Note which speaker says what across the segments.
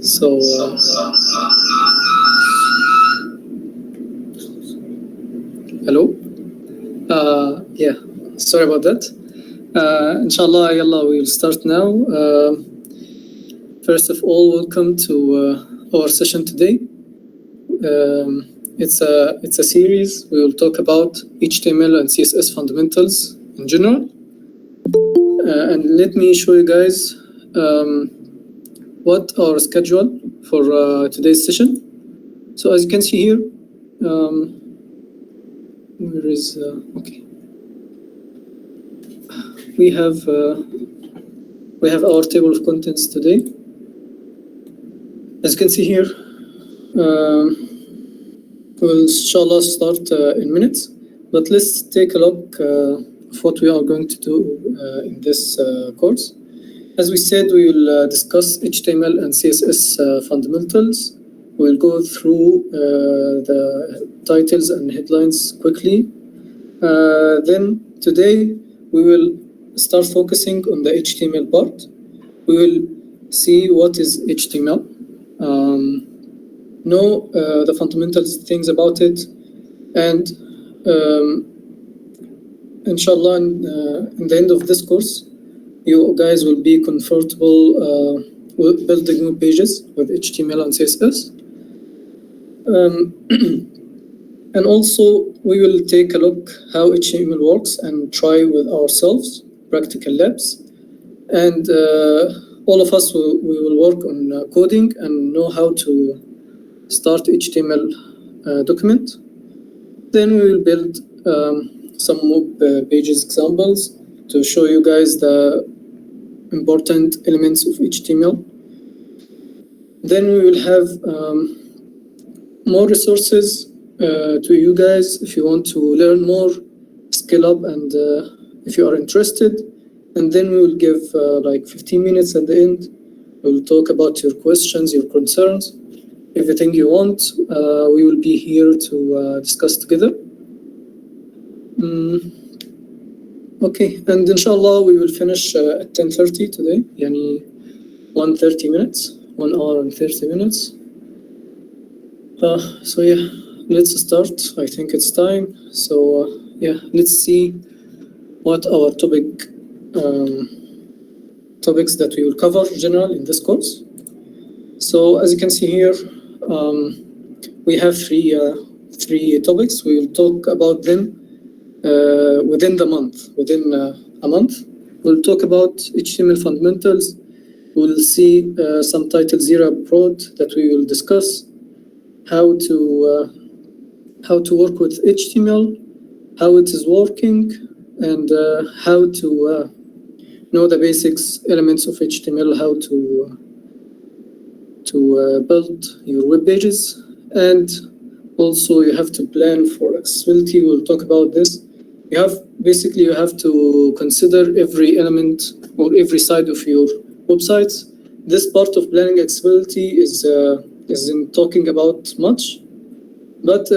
Speaker 1: So hello. Yeah, sorry about that. Inshallah, yalla, we'll start now. First of all, welcome to our session today. It's a series. We will talk about HTML and CSS fundamentals in general. And let me show you guys what our schedule for today's session. So as you can see here, where is okay? We have our table of contents today. As you can see here, we'll inshallah start in minutes, but let's take a look of what we are going to do in this course. As we said, we will discuss HTML and CSS fundamentals. We'll go through the titles and headlines quickly. Then today we will start focusing on the HTML part. We will see what is HTML, know the fundamental things about it, and inshallah in the end of this course you guys will be comfortable with building web pages with HTML and CSS. And also we will take a look how HTML works and try with ourselves practical labs, and all of us we will work on coding and know how to start HTML document. Then we will build some web pages examples to show you guys the important elements of HTML. Then we will have more resources to you guys if you want to learn more, scale up, and if you are interested. And then we will give like 15 minutes at the end. We'll talk about your questions, your concerns, everything you want. We will be here to discuss together. Okay, and inshallah we will finish at 10:30 today, yani 1:30 minutes, 1 hour and 30 minutes. So yeah, let's start. I think it's time. So yeah, let's see what our topics that we will cover general in this course. So as you can see here, we have three topics. We will talk about them within the month. Within a month, we'll talk about HTML fundamentals. We'll see some titles here abroad that we will discuss how to work with HTML, how it is working, and how to know the basics elements of HTML, how to build your web pages, and also you have to plan for accessibility. We'll talk about this. You have to consider every element or every side of your websites. This part of planning accessibility isn't talking about much, but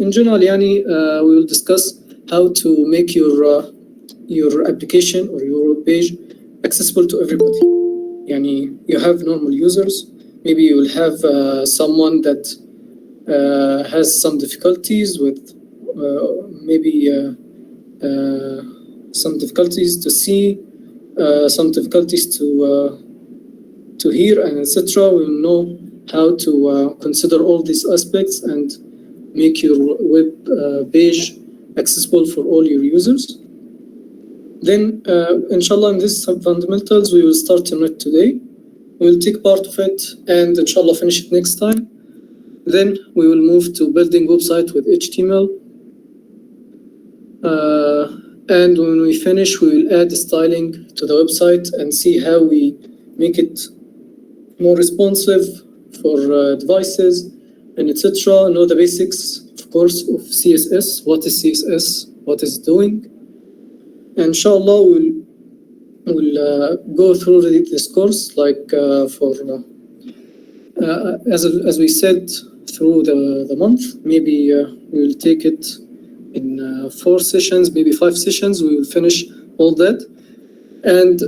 Speaker 1: in general, we will discuss how to make your application or your web page accessible to everybody. You have normal users. Maybe you will have someone that has some difficulties with some difficulties to see, some difficulties to hear, and etc. We will know how to consider all these aspects and make your web page accessible for all your users. Then, inshallah, in this fundamentals, we will start on it today. We will take part of it and inshallah finish it next time. Then we will move to building website with HTML. And when we finish, we will add styling to the website and see how we make it more responsive for devices and etc. Know the basics, of course, of CSS. What is CSS? What is it doing? And inshallah, we'll go through this course like as we said, through the month. Maybe we will take it in 4 sessions, maybe 5 sessions. We will finish all that. And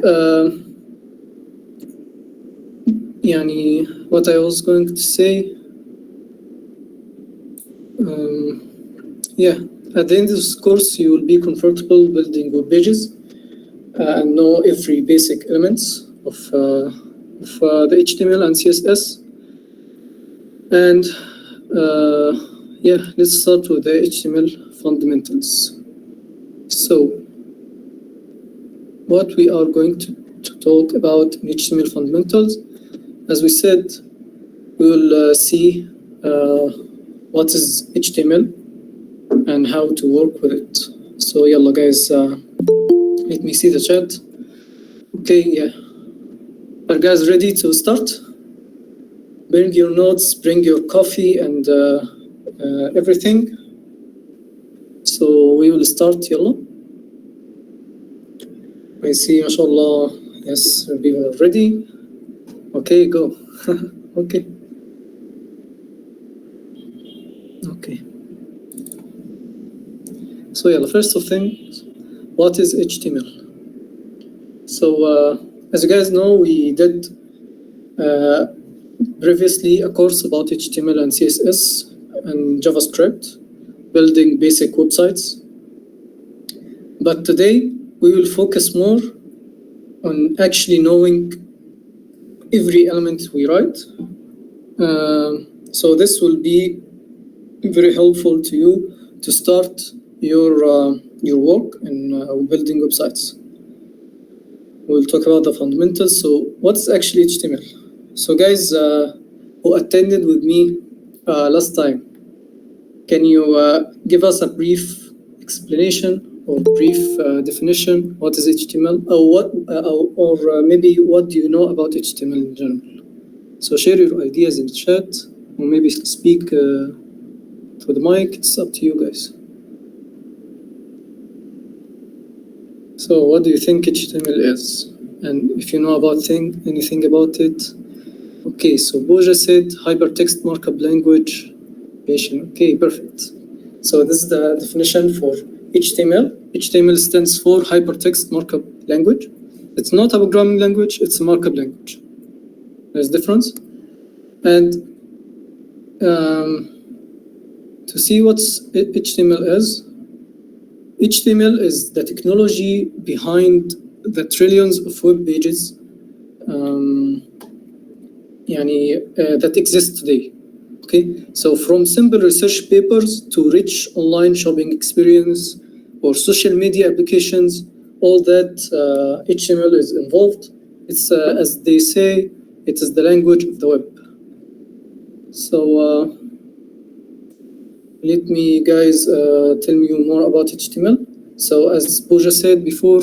Speaker 1: what I was going to say, at the end of this course, you will be comfortable building web pages and know every basic elements of the HTML and CSS. And let's start with the HTML fundamentals. So what we are going to talk about in HTML fundamentals, as we said, we will see what is HTML and how to work with it. So yalla guys, let me see the chat. Okay, yeah. Are guys ready to start? Bring your notes, bring your coffee and everything. So we will start, yalla. I see, mashallah, yes, people are ready. Okay, go. Okay. Okay. So yeah, the first of things, what is HTML? So as you guys know, we did previously a course about HTML and CSS and JavaScript, building basic websites. But today we will focus more on actually knowing every element we write. So this will be very helpful to you to start your work in building websites. We'll talk about the fundamentals. So what's actually HTML? So guys who attended with me last time, can you give us a brief explanation or brief definition? What is HTML? Or maybe what do you know about HTML in general? So share your ideas in the chat, or maybe speak to the mic. It's up to you guys. So what do you think HTML is? And if you know about anything about it. Okay, so Boja said hypertext markup language. Okay, perfect. So this is the definition for HTML. HTML stands for hypertext markup language. It's not a programming language, it's a markup language. There's a difference. And to see what HTML is, HTML is the technology behind the trillions of web pages that exist today. Okay, so from simple research papers to rich online shopping experience or social media applications, all that HTML is involved. It's as they say, it is the language of the web. So let me guys tell you more about HTML. So as Pooja said before,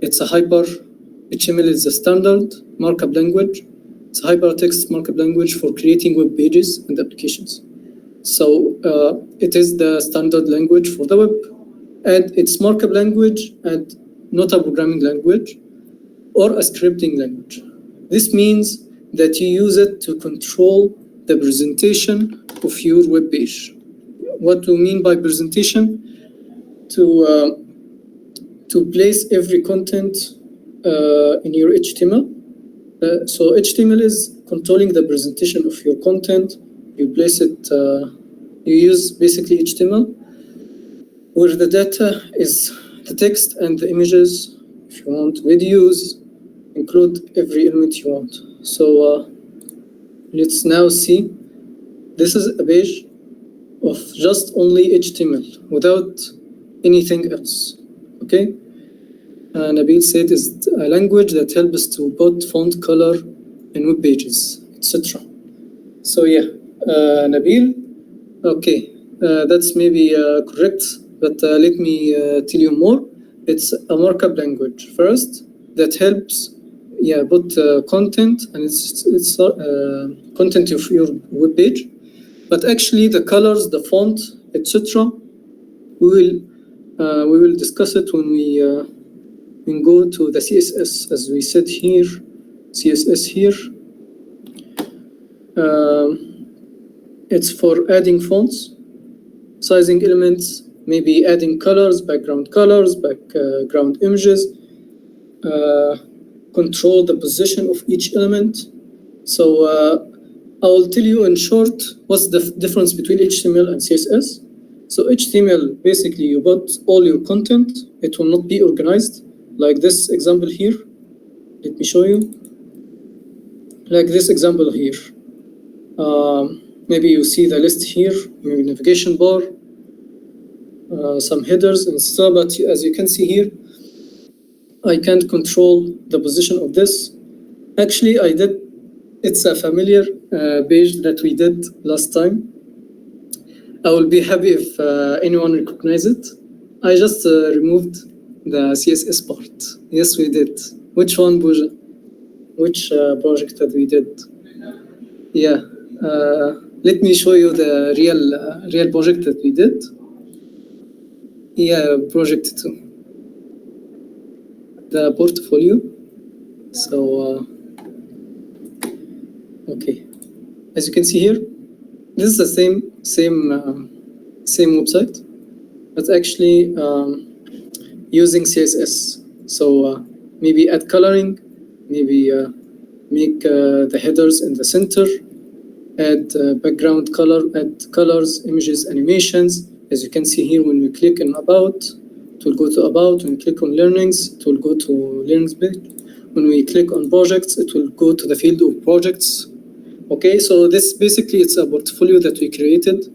Speaker 1: it's a HTML is a standard markup language. It's a hypertext markup language for creating web pages and applications. So it is the standard language for the web, and it's markup language and not a programming language or a scripting language. This means that you use it to control the presentation of your web page. What do we mean by presentation? To place every content in your HTML. So HTML is controlling the presentation of your content. You place it, you use basically HTML, where the data is the text and the images. If you want videos, include every element you want. So let's now see. This is a page of just only HTML without anything else. Okay? Nabil said is a language that helps to put font color in web pages, etc. So yeah, Nabil, okay, that's maybe correct, but let me tell you more. It's a markup language first that helps, put content and it's content of your web page, but actually the colors, the font, etc. We will discuss it when we go to the CSS, as we said here, CSS here. It's for adding fonts, sizing elements, maybe adding colors, background images, control the position of each element, So I will tell you in short what's the difference between HTML and CSS. So HTML, basically you put all your content, it will not be organized like this example here. Let me show you. Like this example here. Maybe you see the list here, maybe navigation bar, some headers and stuff, but as you can see here, I can't control the position of this. Actually, I did. It's a familiar page that we did last time. I will be happy if anyone recognizes it. I just removed the CSS part. Yes, we did. Which one, Buja? Which project that we did? Yeah. Let me show you the real project that we did. Yeah, project 2. The portfolio. So, okay. As you can see here, this is the same website, but actually using CSS. So maybe add coloring, maybe make the headers in the center, add background color, add colors, images, animations. As you can see here, when we click on About, it will go to About. When we click on Learnings, it will go to Learnings page. When we click on Projects, it will go to the field of Projects. Okay, so this basically it's a portfolio that we created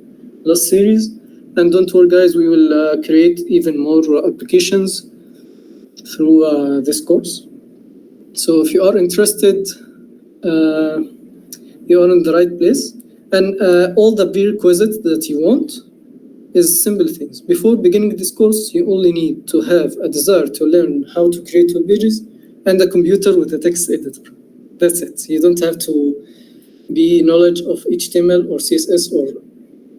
Speaker 1: last series. And don't worry, guys, we will create even more applications through this course. So if you are interested, you are in the right place. And all the prerequisites that you want is simple things. Before beginning this course, you only need to have a desire to learn how to create web pages and a computer with a text editor. That's it. You don't have to be knowledge of HTML or CSS or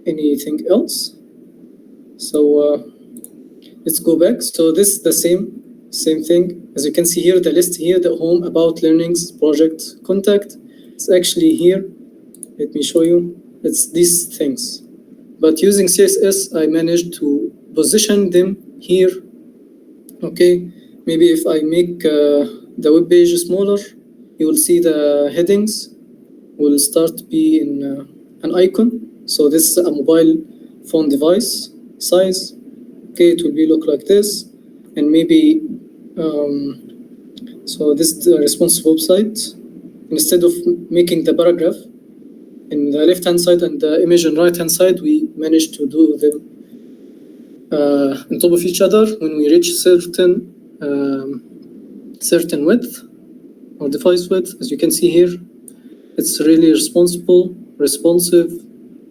Speaker 1: anything else. So let's go back. So this is the same thing. As you can see here, the list here, the home, about, learnings, project, contact. It's actually here. Let me show you. It's these things. But using CSS, I managed to position them here. Okay, maybe if I make the web page smaller, you will see the headings will start being an icon. So this is a mobile phone device size. Okay, it will be look like this, and maybe so this is the responsive website. Instead of making the paragraph in the left-hand side and the image on right-hand side, we managed to do them on top of each other. When we reach certain width or device width, as you can see here, it's really responsive,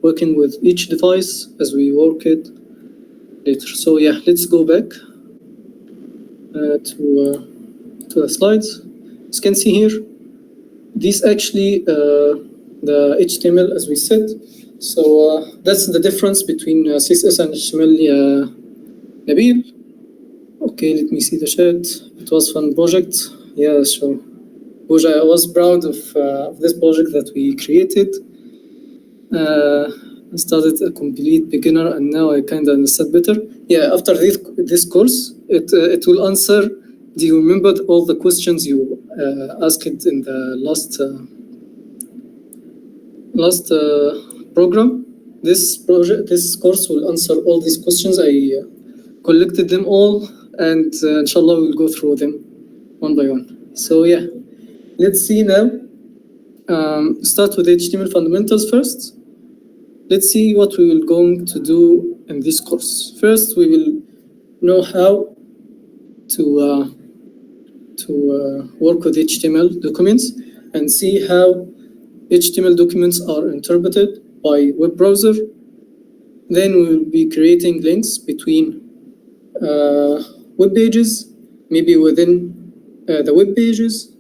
Speaker 1: working with each device as we work it later. So yeah, let's go back to the slides. As you can see here, these actually the HTML as we said. So that's the difference between CSS and HTML. Nabil. Okay, let me see the chat. It was fun project. Yeah, sure. Buja, I was proud of this project that we created. I started a complete beginner, and now I kind of understand better. Yeah, after this course, it will answer. Do you remember all the questions you asked in the last program? This course will answer all these questions. I collected them all, and inshallah we'll go through them one by one. So yeah, let's see now. Start with HTML fundamentals first. Let's see what we will going to do in this course. First, we will know how to work with HTML documents and see how HTML documents are interpreted by web browser. Then we will be creating links between web pages, maybe within the web pages,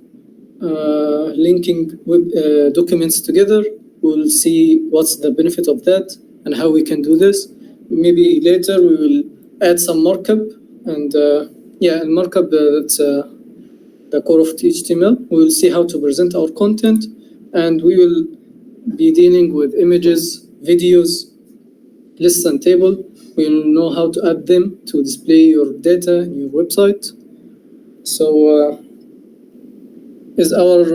Speaker 1: linking web documents together. We'll see what's the benefit of that and how we can do this. Maybe later we will add some markup, and markup that's the core of HTML. We will see how to present our content, and we will be dealing with images, videos, lists and table. We'll know how to add them to display your data in your website. So is our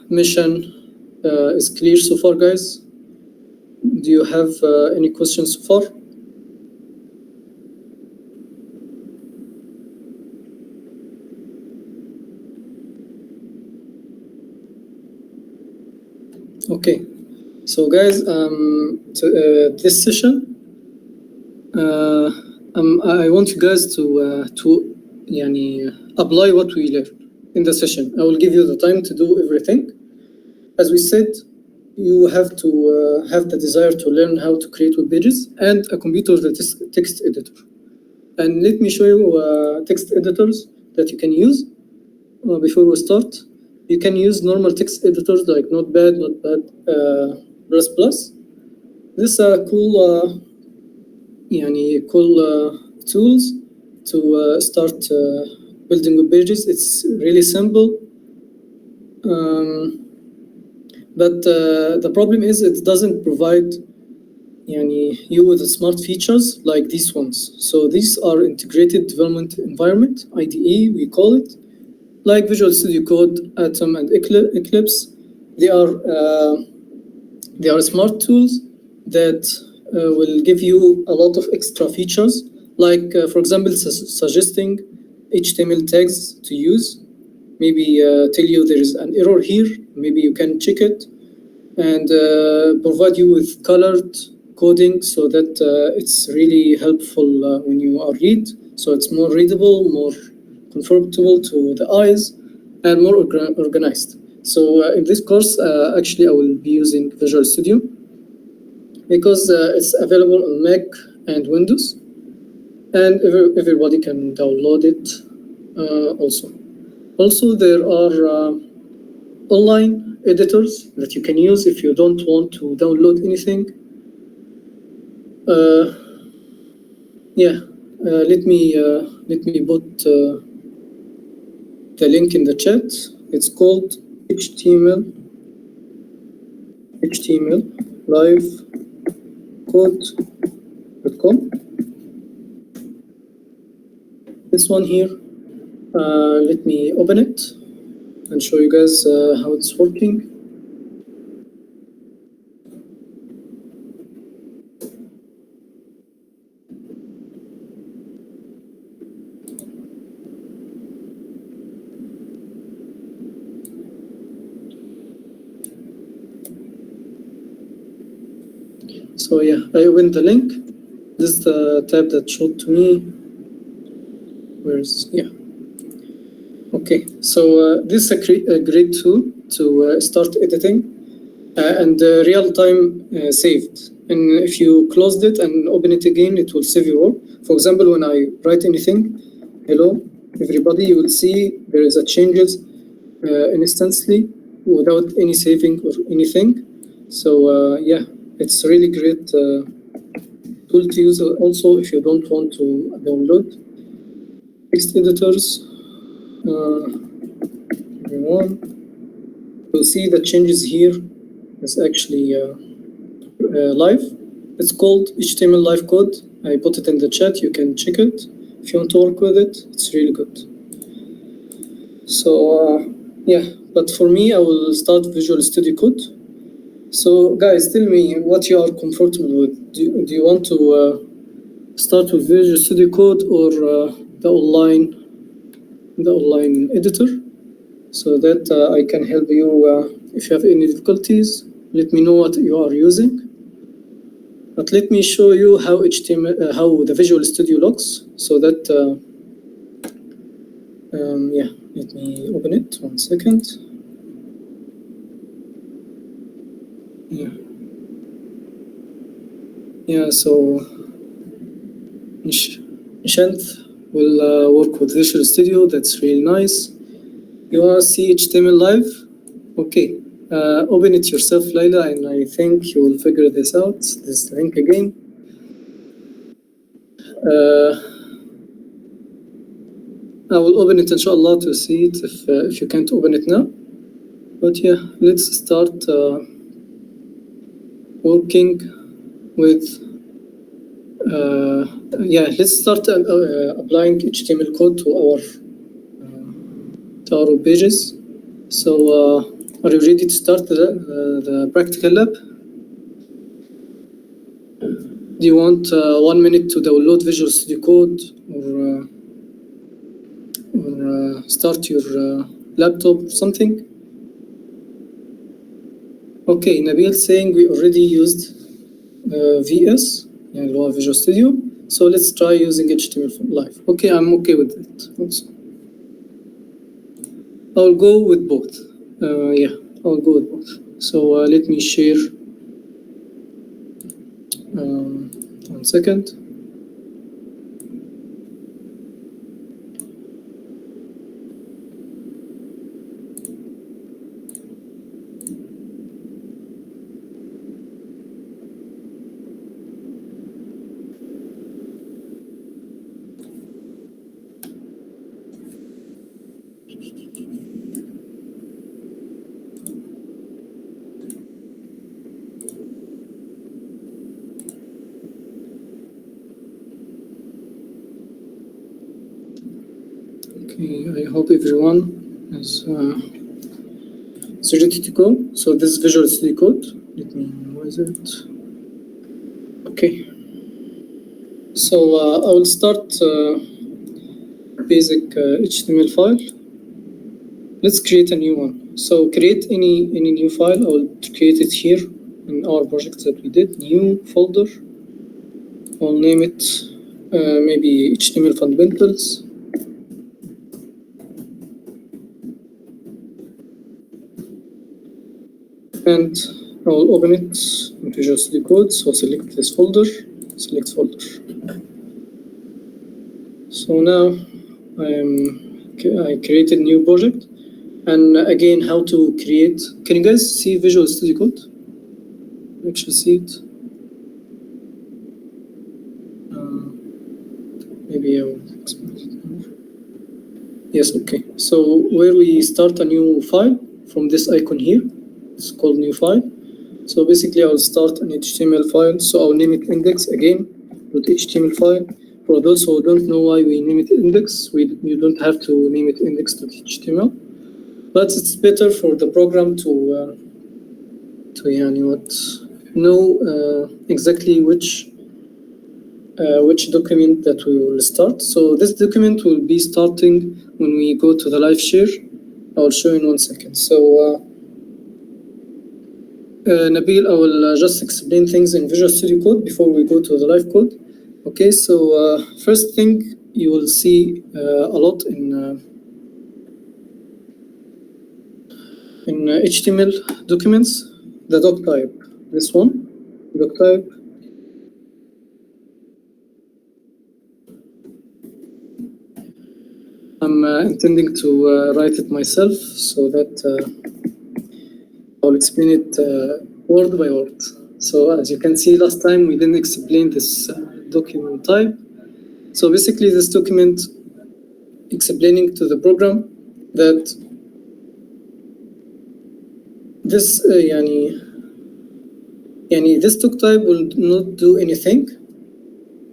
Speaker 1: mission is clear so far, guys? Do you have any questions so far? Okay, so guys, this session, I want you guys to apply what we learned in the session. I will give you the time to do everything. As we said, you have to have the desire to learn how to create web pages and a computer that is text editor. And let me show you text editors that you can use before we start. You can use normal text editors like Notepad, Plus Plus. These are cool, cool tools to start building web pages. It's really simple. But the problem is it doesn't provide you with smart features like these ones. So these are integrated development environment, IDE we call it, like Visual Studio Code, Atom, and Eclipse. They are smart tools that will give you a lot of extra features, like for example, suggesting HTML tags to use. Maybe tell you there is an error here, maybe you can check it, and provide you with colored coding so that it's really helpful when you are read. So it's more readable, more comfortable to the eyes, and more organized. So in this course, actually, I will be using Visual Studio because it's available on Mac and Windows, and everybody can download it also. Also, there are online editors that you can use if you don't want to download anything. Let me put the link in the chat. It's called HTML livecode.com. This one here. Let me open it and show you guys how it's working. So yeah, I opened the link. This is the tab that showed to me. Okay, so this is a great tool to start editing and real-time saved. And if you closed it and open it again, it will save your work. For example, when I write anything, hello, everybody, you will see there is a changes instantly without any saving or anything. So yeah, it's really great tool to use also if you don't want to download text editors. Everyone, you'll see the changes here is actually live. It's called HTML live code. I put it in the chat. You can check it if you want to work with it. It's really good. So yeah, but for me, I will start Visual Studio Code. So guys, tell me what you are comfortable with. Do you want to start with Visual Studio Code or the online editor, so that I can help you if you have any difficulties. Let me know what you are using. But let me show you how HTML, how the Visual Studio looks, so that yeah, let me open it 1 second. Yeah, so Nishant will work with Visual Studio. That's really nice. You want to see HTML live? Okay, open it yourself, Laila, and I think you will figure this out. This link again. I will open it, inshallah, to see it if you can't open it now. But yeah, let's start working with. Let's start applying HTML code to our pages. So Are you ready to start the practical lab? Do you want 1 minute to download Visual Studio Code or start your laptop or something? Okay, Nabil saying we already used VS, يعني Visual Studio. So let's try using HTML live. Okay, I'm okay with it also. I'll go with both. Yeah, I'll go with both. So let me share. 1 second. Okay, I hope everyone is ready to go. So this is Visual Studio Code. Let me minimize it. Okay. So I will start basic HTML file. Let's create a new one. So create any new file. I will create it here in our project that we did. New folder. I'll name it maybe HTML Fundamentals. And I'll open it in Visual Studio Code. So select this folder, select folder. So now I created a new project. And again, how to create. Can you guys see Visual Studio Code? Actually see it. Maybe I will expand it. Yes, okay. So where we start a new file from this icon here, it's called new file. So basically I'll start an HTML file. So I'll name it index again, .html file. For those who don't know why we name it index, you don't have to name it index.html. But it's better for the program to know exactly which document that we will start. So this document will be starting when we go to the live share. I'll show you in 1 second. So Nabil, I will just explain things in Visual Studio Code before we go to the live code. Okay, so first thing you will see a lot in HTML documents, the doc type. This one, doc type. I'm intending to write it myself so that I'll explain it word by word. So as you can see, last time we didn't explain this document type. So basically this document explaining to the program that this this doc type will not do anything.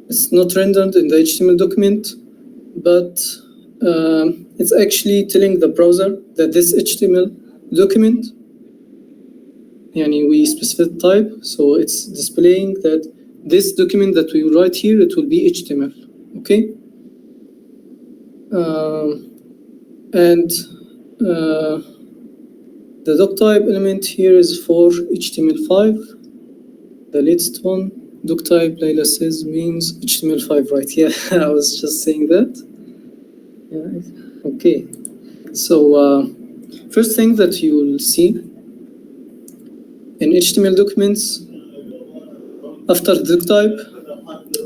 Speaker 1: It's not rendered in the HTML document, but it's actually telling the browser that this HTML document, we specified type, so it's displaying that this document that we write here, it will be HTML, okay? And the doc type element here is for HTML5, the latest one. Doc type, Layla says, means HTML5, right? Yeah, I was just saying that. Yeah. Okay, so first thing that you will see in HTML documents after the doc type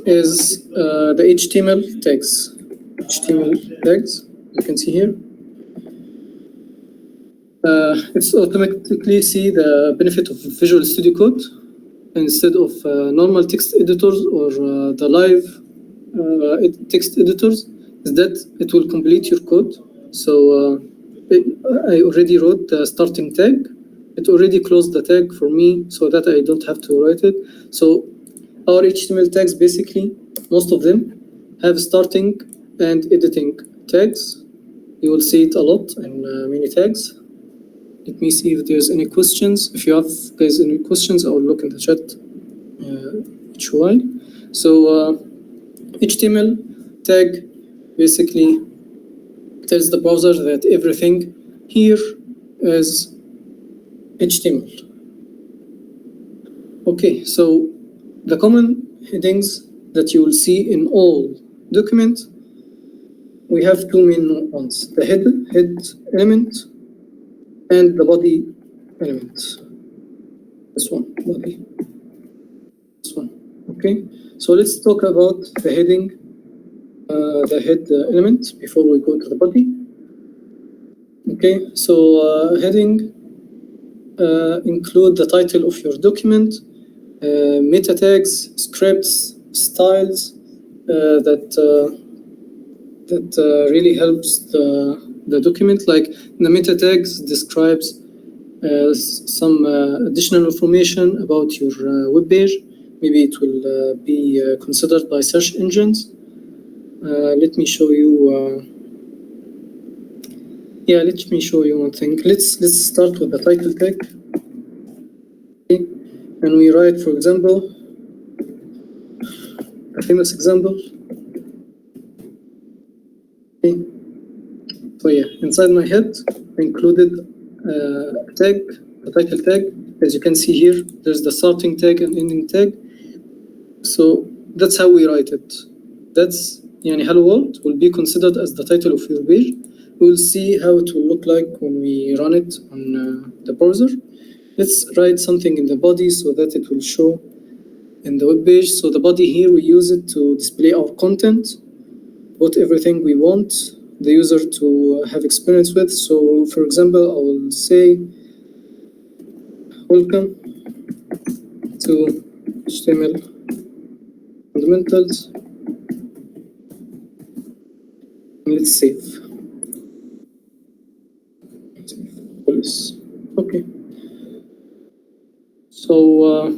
Speaker 1: is the HTML tags. HTML tags, you can see here. It's automatically see the benefit of Visual Studio Code instead of normal text editors or the live text editors, is that it will complete your code. So I already wrote the starting tag. It already closed the tag for me so that I don't have to write it. So our HTML tags, basically, most of them have starting and editing tags. You will see it a lot in many tags. Let me see if there's any questions. If you have guys any questions, I will look in the chat each while. So HTML tag basically tells the browser that everything here is HTML. Okay, so the common headings that you will see in all documents, we have two main ones: the head element and the body element. This one, body. This one. Okay, so let's talk about the heading, the head element before we go to the body. Okay, so heading include the title of your document, meta tags, scripts, styles that really helps the document. Like the meta tags describes some additional information about your web page. Maybe it will be considered by search engines. Let me show you. Let me show you one thing. Let's start with the title tag. Okay. And we write, for example, a famous example. Okay. So inside my head, I included a tag, a title tag. As you can see here, there's the starting tag and ending tag. So that's how we write it. That's hello world will be considered as the title of your page. We'll see how it will look like when we run it on the browser. Let's write something in the body so that it will show in the web page. So the body here, we use it to display our content, put everything we want the user to have experience with. So for example, I will say, welcome to HTML Fundamentals. Let's save. Police. Okay. So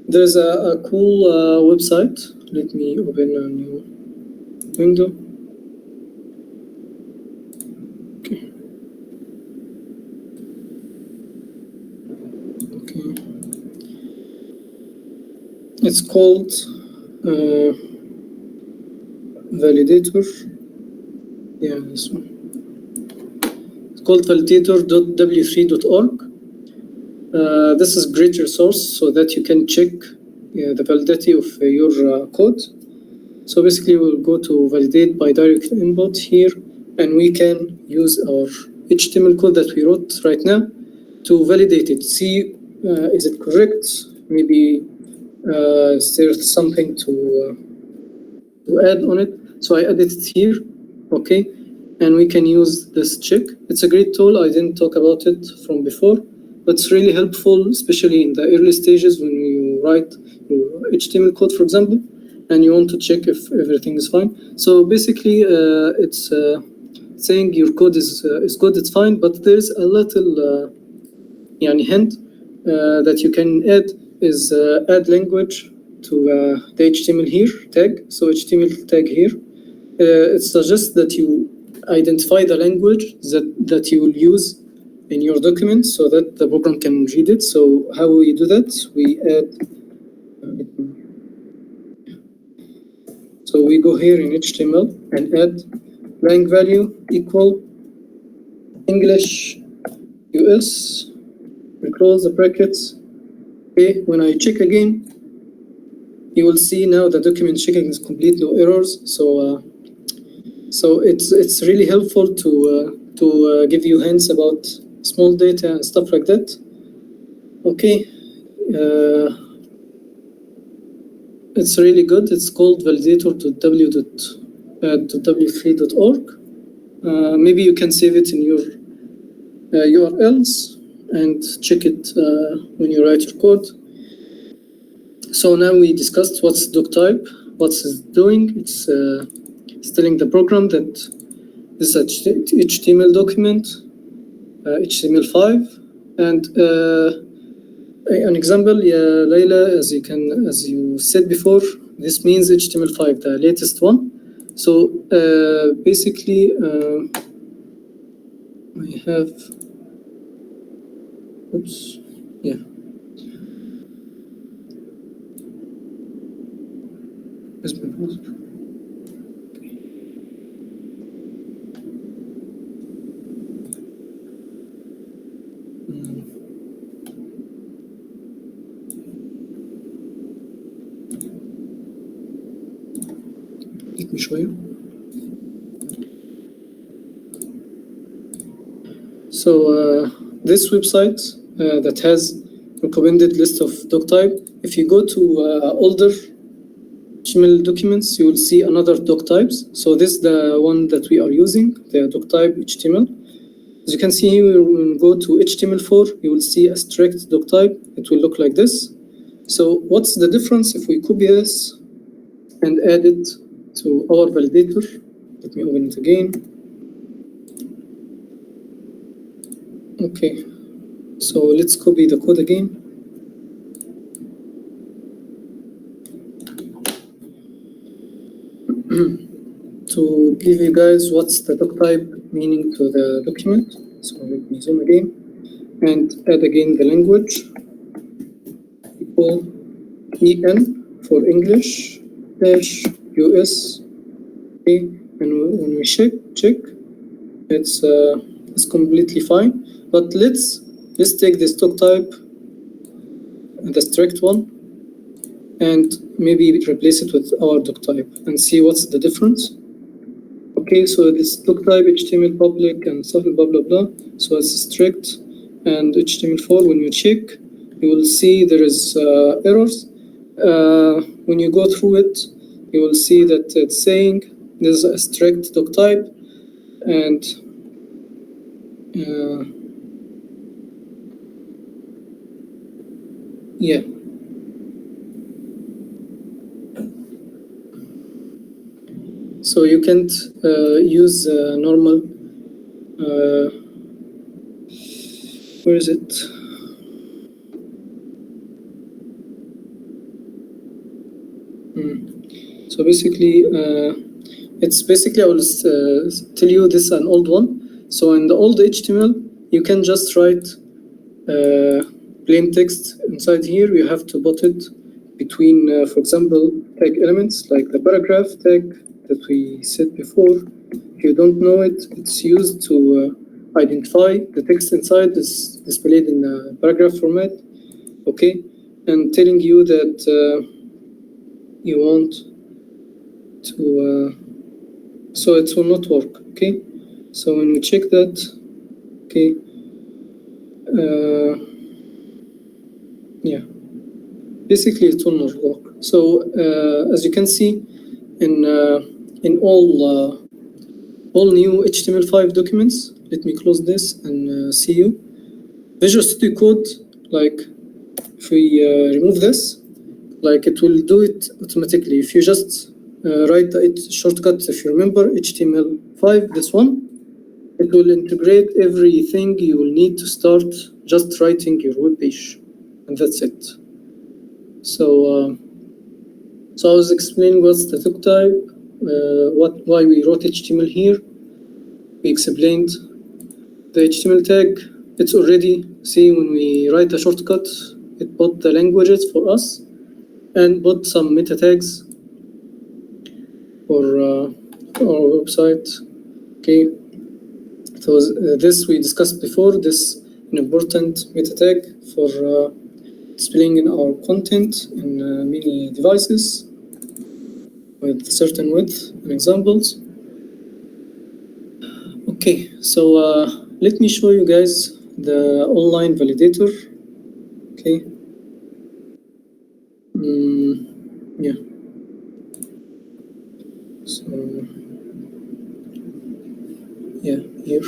Speaker 1: there's a cool website. Let me open a new window. Okay. Okay. It's called Validator. Yeah, this one. It's called validator.w3.org. This is a great resource so that you can check the validity of your code. So basically, we'll go to validate by direct input here, and we can use our HTML code that we wrote right now to validate it. See, is it correct? Maybe is there something to add on it? So I added it here, okay? And we can use this check. It's a great tool. I didn't talk about it from before, but it's really helpful, especially in the early stages when you write your HTML code, for example, and you want to check if everything is fine. So basically, it's saying your code is good, it's fine, but there's a little hint that you can add is add language to the HTML here tag. So HTML tag here, it suggests that you identify the language that you will use in your document so that the program can read it. So how we do that? We add, so we go here in HTML and add lang value equal English US. We close the brackets. Okay, when I check again, you will see now the document checking is complete, no errors. So it's really helpful to give you hints about small data and stuff like that. Okay, it's really good. It's called validator.w3.org. Maybe you can save it in your URLs and check it when you write your code. So now we discussed what's doc type, what's it doing. It's telling the program that this is a HTML document, HTML5, and an example, Layla, as you said before, this means HTML5, the latest one. So basically, I have Oops. Yeah. Where's my browser? Let me show you. So this website that has recommended list of doc type, if you go to older HTML documents, you will see another doc types. So this is the one that we are using, the doc type HTML. As you can see here, when we go to HTML4, you will see a strict doc type. It will look like this. So what's the difference if we copy this and add it to our validator? Let me open it again. Okay, so let's copy the code again. To give you guys what's the doc type meaning to the document. So let me zoom again and add again the language equal EN for English dash US. Okay, and when we check, it's completely fine. But let's take this doc type, the strict one, and maybe replace it with our doc type and see what's the difference. Okay, so this doc type HTML public and stuff blah blah blah. So it's strict, and HTML4 when you check, you will see there is errors. When you go through it, you will see that it's saying there's a strict doc type, and yeah. So you can't use normal. Where is it? So basically, it's basically I will tell you this is an old one. So in the old HTML, you can just write plain text inside here. You have to put it between, for example, tag elements like the paragraph tag that we said before. If you don't know it, it's used to identify the text inside is displayed in a paragraph format. Okay, and telling you that you want to, so it will not work. Okay, so when we check that, okay, yeah, basically it will not work. So as you can see, in all new HTML5 documents, let me close this and see you. Visual Studio Code, like if we remove this, like it will do it automatically. If you just write the shortcut, if you remember HTML5, this one, it will integrate everything you will need to start just writing your web page, and that's it. So I was explaining what's the doc type, why we wrote HTML here. We explained the HTML tag. It's already, see, when we write a shortcut, it put the languages for us and put some meta tags for our website. Okay, so this we discussed before. This an important meta tag for displaying in our content in many devices with certain width and examples. Okay, so let me show you guys the online validator. Okay. Yeah. So yeah, here.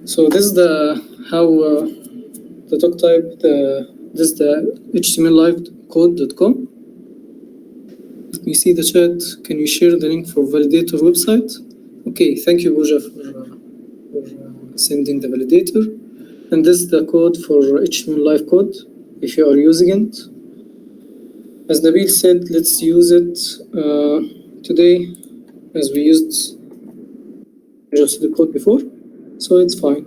Speaker 1: So this is the how the doc type. This is the htmllive.code.com. You see the chat. Can you share the link for validator website? Okay, thank you, Burja, for sending the validator. And this is the code for HTML5 code if you are using it. As Nabil said, let's use it today as we used Visual Studio Code before. so it's fine.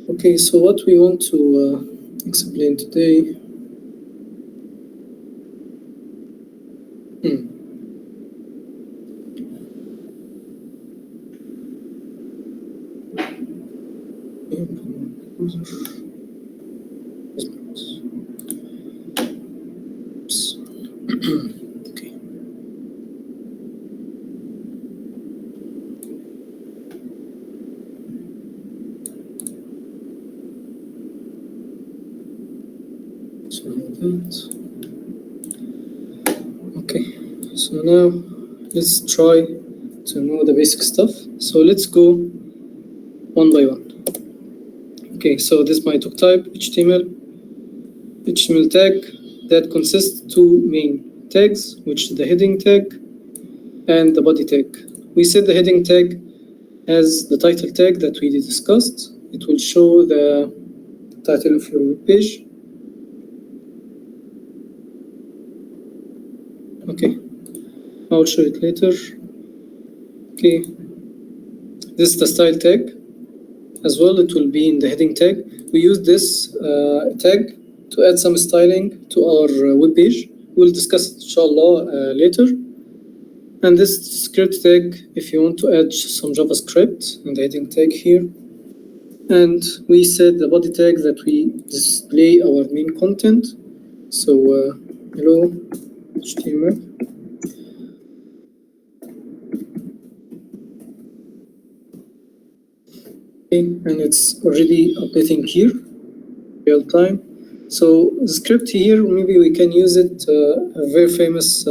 Speaker 1: Okay, so what we want to explain today. Okay. So that. Okay, so now let's try to know the basic stuff. So let's go one by one. Okay, so this is my took type, HTML tag that consists two main tags, which is the heading tag and the body tag. We said the heading tag as the title tag that we discussed. It will show the title of your web page. Okay, I'll show it later. Okay, this is the style tag as well. It will be in the heading tag. We use this tag to add some styling to our web page. We'll discuss it inshallah later. And this script tag, if you want to add some JavaScript in the heading tag here. And we said the body tag that we display our main content. So hello HTML. Okay, and it's already updating here, real time. So the script here, maybe we can use it, a very famous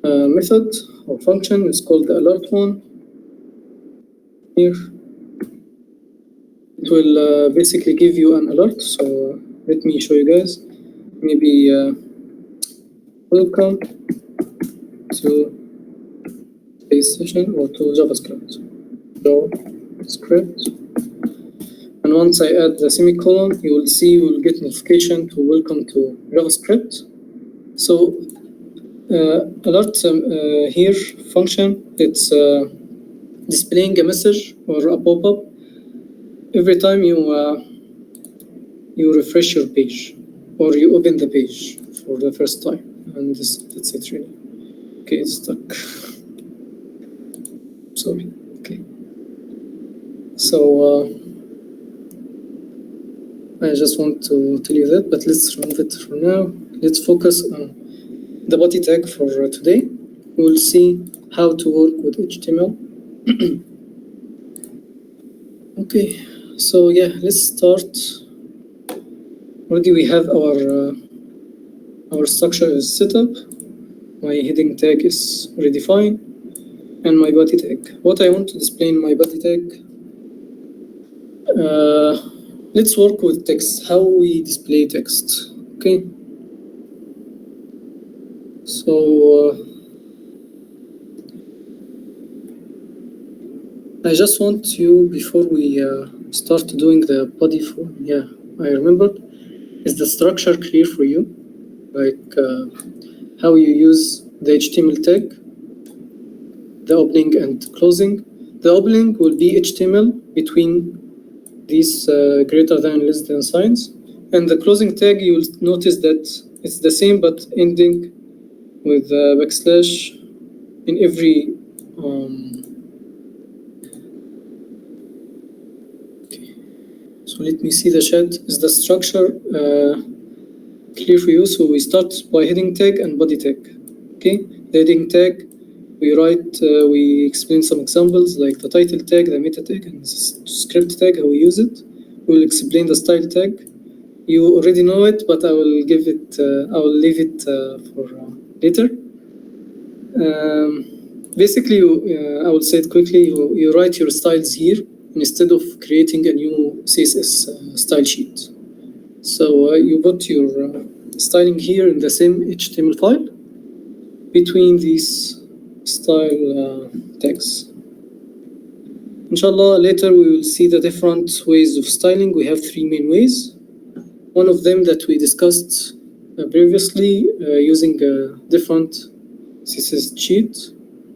Speaker 1: method or function. It's called the alert one. Here, it will basically give you an alert. So let me show you guys. Maybe welcome to space session or to JavaScript. JavaScript. And once I add the semicolon, you will get notification to welcome to JavaScript. So alert here function, it's displaying a message or a pop-up every time you refresh your page or you open the page for the first time. And that's it really. Okay, it's stuck. Sorry. Okay. So I just want to tell you that, but let's remove it for now. Let's focus on the body tag for today. We'll see how to work with HTML. Okay, so yeah, let's start. Already we have our structure is set up. My heading tag is already fine, and my body tag. What I want to display in my body tag. Let's work with text. How we display text. Okay. So I just want you, before we start doing the body form, yeah, I remembered, is the structure clear for you? Like how you use the HTML tag, the opening and closing. The opening will be HTML between these greater than, less than signs. And the closing tag, you will notice that it's the same, but ending with backslash in every okay. So let me see the chat. Is the structure clear for you? So we start by heading tag and body tag. Okay, the heading tag, we explain some examples like the title tag, the meta tag, and script tag, how we use it. We'll explain the style tag. You already know it, but I will leave it for later. Basically, I will say it quickly. You write your styles here instead of creating a new CSS style sheet. So you put your styling here in the same HTML file between these style tags. Inshallah, later we will see the different ways of styling. We have three main ways. One of them that we discussed previously using a different CSS sheet.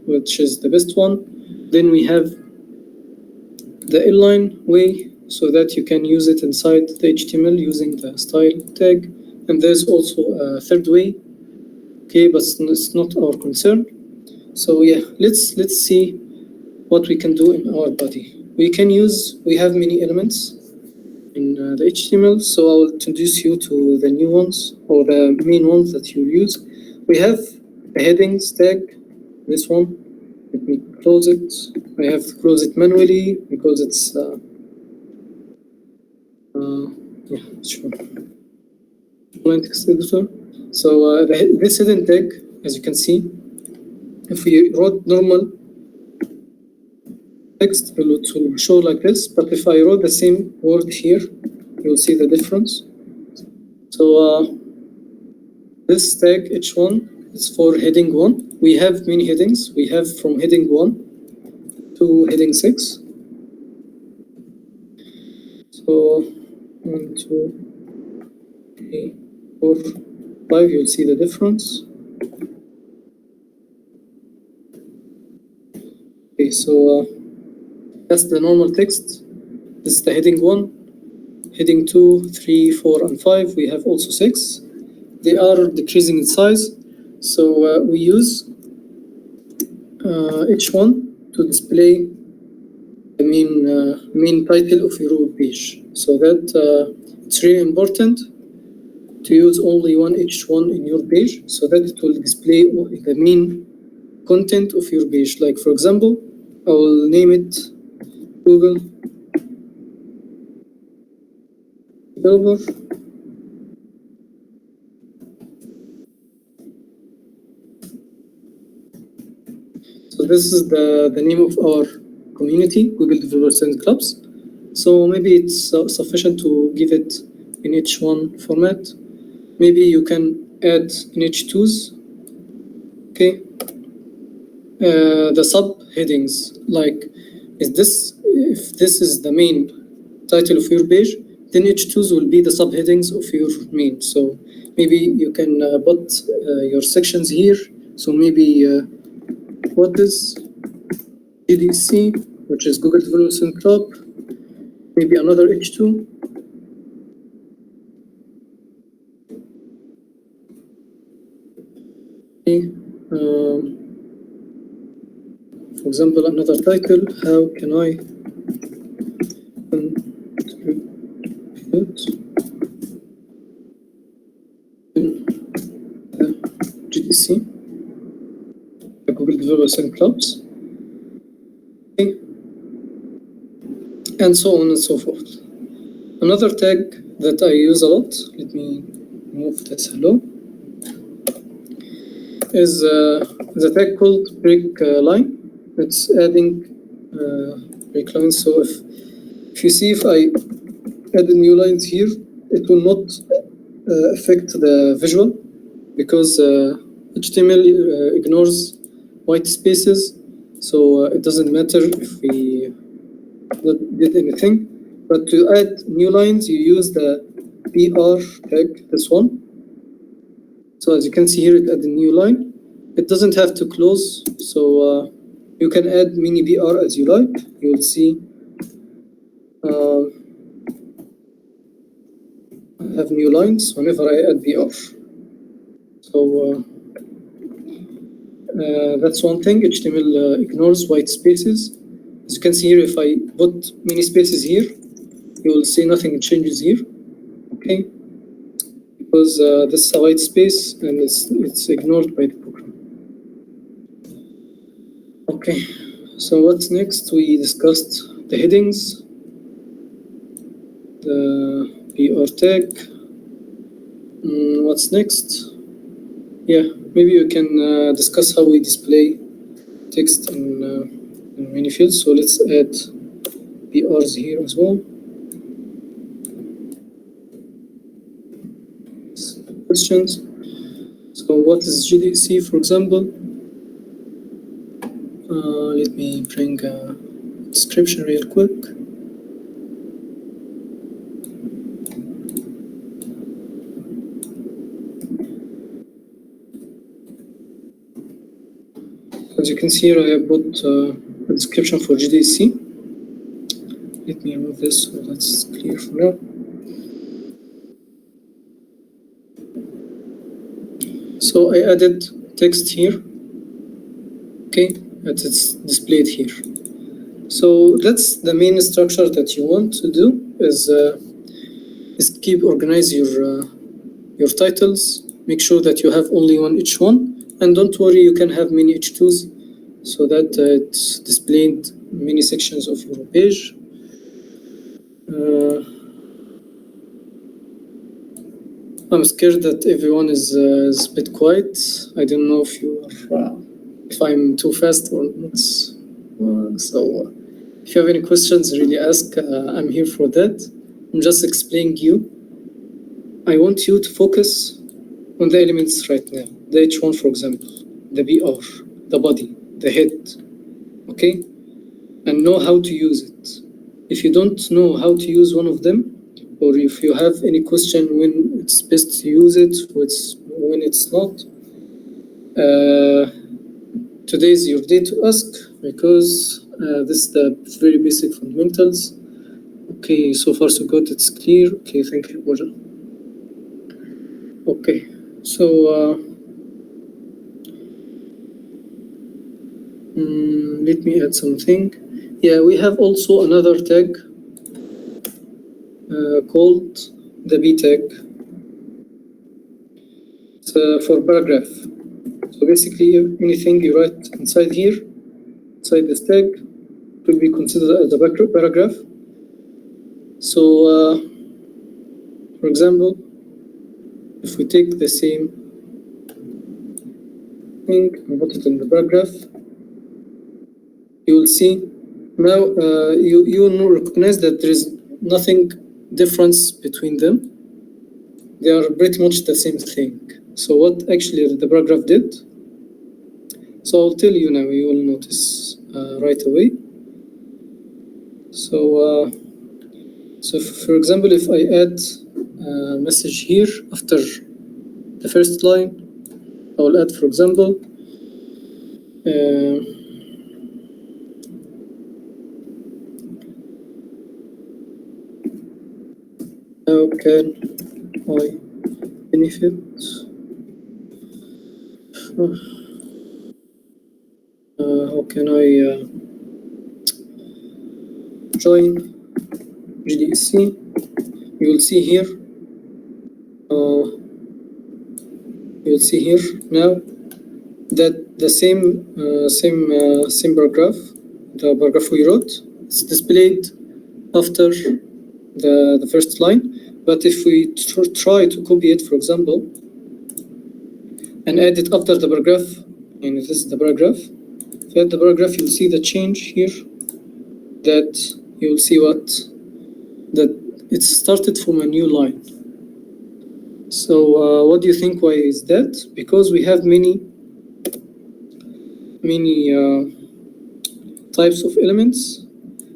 Speaker 1: which is the best one. Then we have the inline way, so that you can use it inside the HTML using the style tag. And there's also a third way, okay, but it's not our concern. So yeah, let's see what we can do in our body. We have many elements in the HTML, so I will introduce you to the new ones, or the main ones that you use. We have the headings tag, this one. Let me close it. I have to close it manually because it's yeah, sure. Text editor. So this hidden tag, as you can see, if we wrote normal text, it will show like this. But if I wrote the same word here, you'll see the difference. So this tag h1 is for heading 1. We have many headings. We have from heading 1 to heading 6. So 1, 2, 3, 4, 5. You'll see the difference. Okay, so that's the normal text. This is the heading 1. Heading 2, 3, 4, and 5. We have also 6. They are decreasing in size. So we use h1 to display the main title of your web page. So that it's really important to use only one h1 in your page, so that it will display the main content of your page. Like for example, I will name it Google Developer. So this is the name of our community, Google Developers and Clubs. So maybe it's sufficient to give it in h1 format. Maybe you can add in h2s. Okay. The subheadings, like if this is the main title of your page, then h2s will be the subheadings of your main. So maybe you can put your sections here. So maybe what is GDC, which is Google Developers Club, maybe another h2. Okay. For example, another title, how can I contribute in the GDC, the Google Developers and Clubs, okay, and so on and so forth. Another tag that I use a lot, let me move this hello, is the tag called break line. It's adding break lines. So if you see, if I add new lines here, it will not affect the visual, because HTML ignores white spaces, so it doesn't matter if we did anything. But to add new lines, you use the BR tag, this one. So as you can see here, it added a new line. It doesn't have to close, so you can add mini BR as you like. You will see I have new lines whenever I add BR. So that's one thing. HTML ignores white spaces. As you can see here, if I put many spaces here, you will see nothing changes here. Okay, because this is a white space and it's ignored by the program. Okay, so what's next? We discussed the headings, the BR tag. What's next? Yeah, maybe you can discuss how we display text in many fields. So let's add BRs here as well. Questions. So what is GDC, for example? Let me bring a description real quick. For As you can see here, I have put a description for GDC. Let me remove this so that's clear for now. So I added text here, okay, and it's displayed here. So that's the main structure that you want to do is keep organize your titles. Make sure that you have only one H1, and don't worry, you can have many H2s so that it's displayed many sections of your page. I'm scared that everyone is a bit quiet. I don't know if you are, if I'm too fast or not. So if you have any questions, really ask. I'm here for that. I'm just explaining you. I want you to focus on the elements right now. The H1, for example, the BR, the body, the head, okay? And know how to use it. If you don't know how to use one of them, or if you have any question when it's best to use it, when it's not, today is your day to ask, because this is the very basic fundamentals. Okay, so far so good, it's clear. Okay, thank you, Boja. Okay, so let me add something. Yeah, we have also another tag called the B tag. It's for paragraph. So basically, anything you write inside here, inside this tag, will be considered as a paragraph. So, for example, if we take the same thing and put it in the paragraph, you will see now you will recognize that there is nothing difference between them. They are pretty much the same thing. So what actually the paragraph did, so I'll tell you now, you will notice right away. So, so for example, if I add a message here after the first line, I will add, for example, how can I benefit? How can I join GDC? You will see here. You will see here now that the same paragraph, the paragraph we wrote, is displayed after the first line. But if we try to copy it, for example, and add it after the paragraph, and this is the paragraph, if you add the paragraph, you'll see the change here, that you'll see that it started from a new line. So what do you think, why is that? Because we have many types of elements.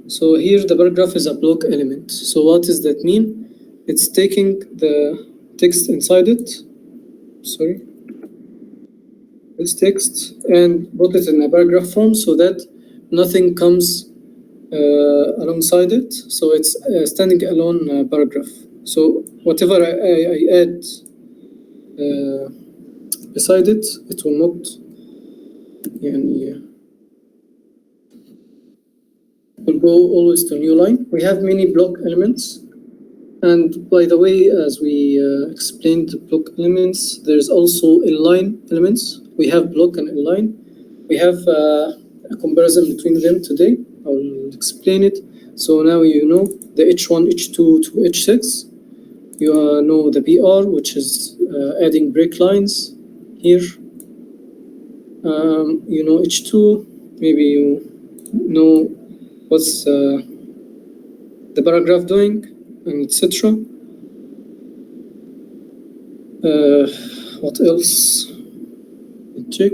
Speaker 1: So here the paragraph is a block element. So what does that mean? It's taking the text inside it, sorry, this text, and put it in a paragraph form so that nothing comes alongside it. So it's a standing alone paragraph. So whatever I add beside it, it will not will go always to a new line. We have many block elements. And by the way, as we explained the block elements, there's also inline elements. We have block and inline. We have a comparison between them today. I will explain it. So now you know the H1, H2 to H6. You know the BR, which is adding break lines here. You know H2, maybe you know what's the paragraph doing, and etc. What else? Check.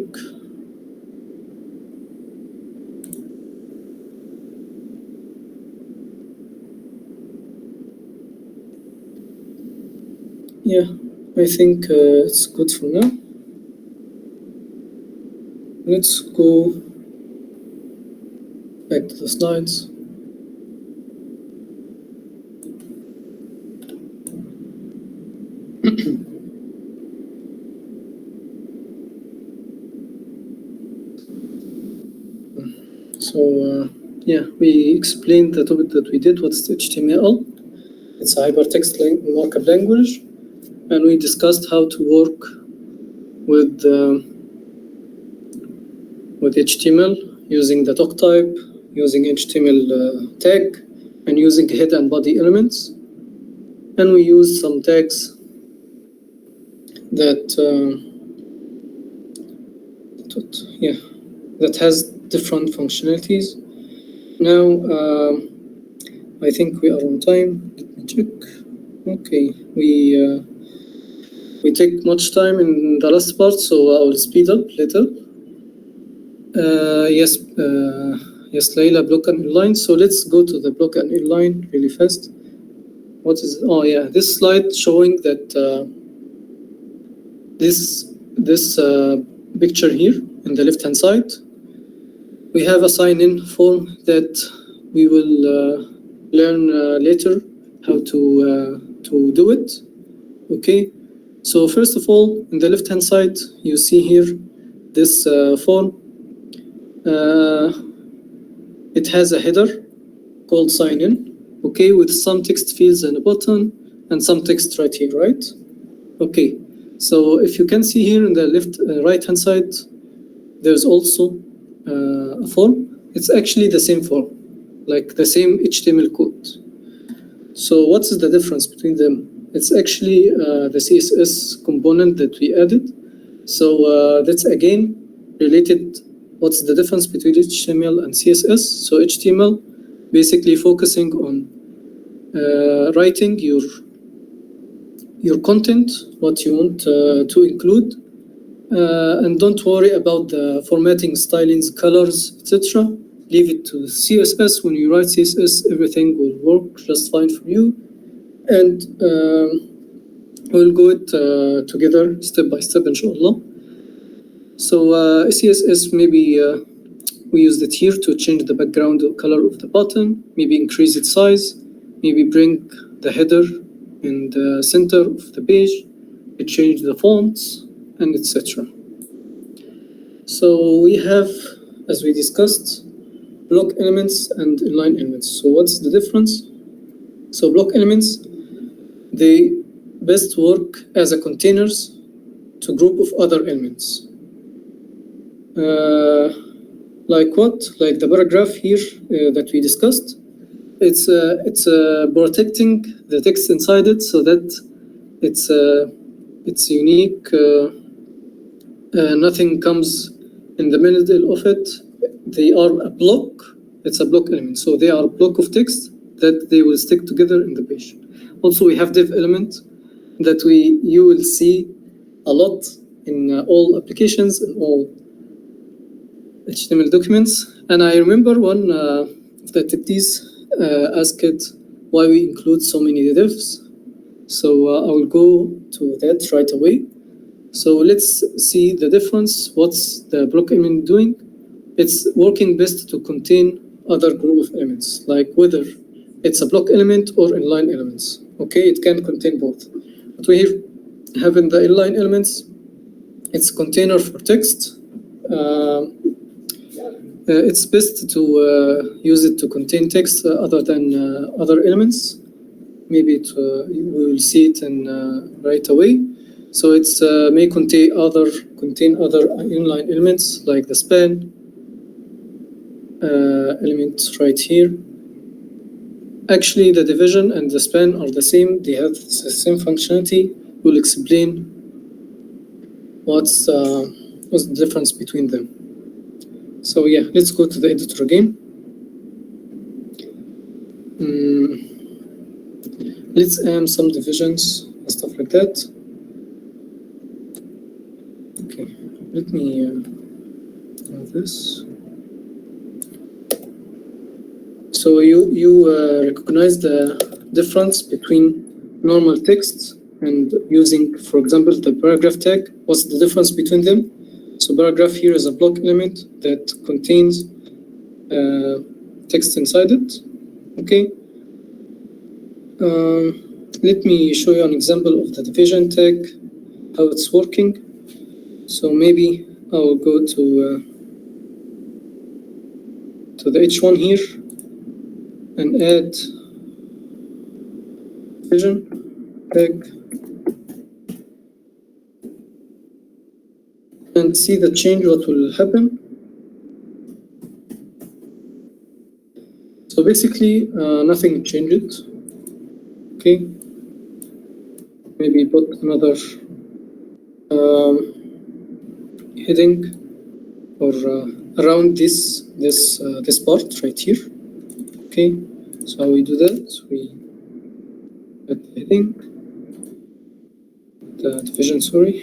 Speaker 1: Yeah, I think it's good for now. let's go back to the slides. So yeah, we explained the topic that we did. What's HTML? It's a hypertext markup language, and we discussed how to work with HTML using the doc type, using HTML tag, and using head and body elements. And we use some tags that that has different functionalities. Now I think we are on time. Let me check. Okay, we take much time in the last part, so I will speed up later. Yes, Layla, block and inline. So let's go to the block and inline really fast. What is? Oh yeah, this slide showing that this picture here in the left hand side. We have a sign-in form that we will learn later how to do it. Okay, so first of all, in the left-hand side, you see here this form. It has a header called sign-in, okay, with some text fields and a button and some text right here, right? Okay, so if you can see here in the right-hand side, there's also a form. It's actually the same form, like the same HTML code. So what's the difference between them? It's actually the CSS component that we added. So that's again related. What's the difference between HTML and CSS? So HTML basically focusing on writing your content, what you want to include, and don't worry about the formatting, stylings, colors, etc. Leave it to CSS. When you write CSS, everything will work just fine for you. And we'll go it together step by step, inshallah. So CSS, maybe we used it here to change the background color of the button, maybe increase its size, maybe bring the header in the center of the page, change the fonts, and etc. So we have, as we discussed, block elements and inline elements. So what's the difference? So block elements, they best work as a containers to group of other elements. Like what? Like the paragraph here that we discussed. It's protecting the text inside it so that it's unique. Nothing comes in the middle of it. They are a block. It's a block element. So they are a block of text that they will stick together in the page. Also, we have div element that you will see a lot in all applications and all HTML documents. And I remember one of the attendees asked why we include so many divs. So I will go to that right away. So let's see the difference. What's the block element doing? It's working best to contain other group of elements, like whether it's a block element or inline elements. Okay, it can contain both. But we have in the inline elements, it's a container for text. It's best to use it to contain text other than other elements. Maybe we will see it in right away. So it's may contain other inline elements like the span element right here. Actually, the division and the span are the same. They have the same functionality. We'll explain what's the difference between them. So yeah, let's go to the editor again. Let's add some divisions and stuff like that. Okay, let me do this. So you recognize the difference between normal text and using, for example, the paragraph tag. What's the difference between them? So paragraph here is a block element that contains text inside it. Okay. Let me show you an example of the division tag, how it's working. So maybe I will go to the H1 here and add division tag and see the change what will happen. So basically nothing changed. Okay, maybe put another heading or around this part right here. Okay, so how we do that? We add the heading, the division, sorry,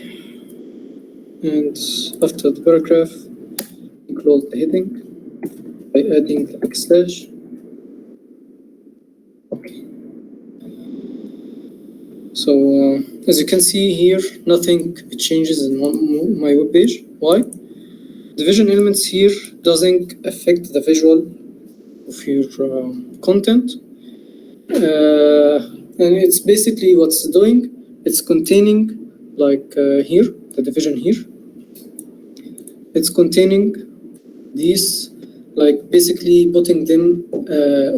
Speaker 1: and after the paragraph, we close the heading by adding the backslash. Okay. So as you can see here, nothing changes in my web page. Why? Division elements here doesn't affect the visual of your content, and it's basically what's doing. It's containing like here, the division here. It's containing these, like basically putting them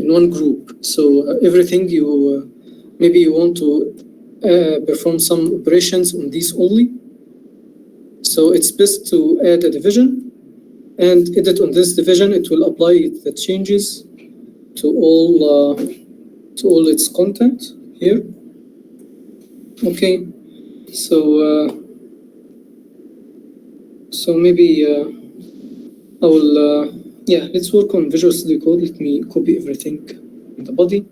Speaker 1: in one group. So everything you maybe you want to perform some operations on these only. So it's best to add a division and edit on this division. It will apply the changes to all its content here. Okay, so maybe I will let's work on Visual Studio Code. Let me copy everything in the body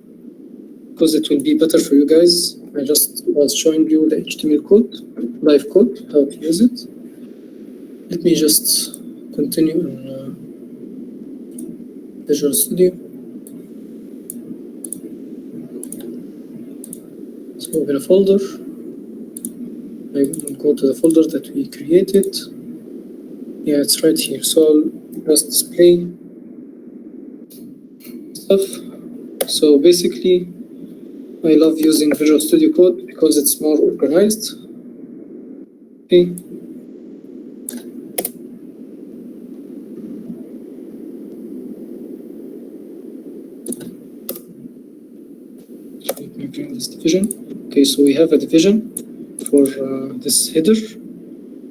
Speaker 1: because it will be better for you guys. I just was showing you the HTML code, live code, how to use it. Let me just continue on Visual Studio. So open a folder. I will go to the folder that we created. Yeah, it's right here. So I'll just display stuff. So basically, I love using Visual Studio Code because it's more organized. Okay. Let me bring this division. Okay, so we have a division for this header.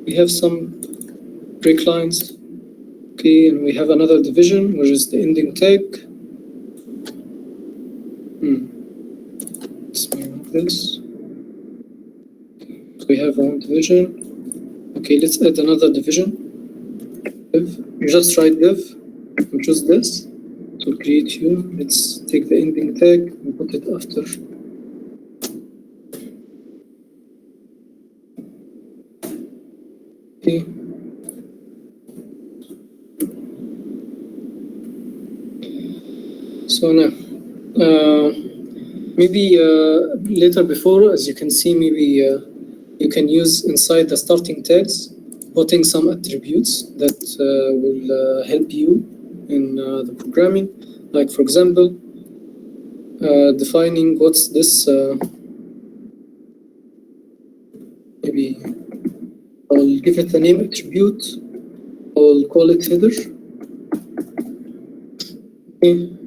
Speaker 1: We have some break lines. Okay, and we have another division, which is the ending tag. Let's move this. So we have one division. Okay, let's add another division. Div. You just write div and choose this to create you. Let's take the ending tag and put it after. Okay. So now, maybe later before, as you can see, maybe you can use inside the starting tags, putting some attributes that will help you in the programming. Like for example, defining what's this, maybe I'll give it a name attribute. I'll call it header. Okay.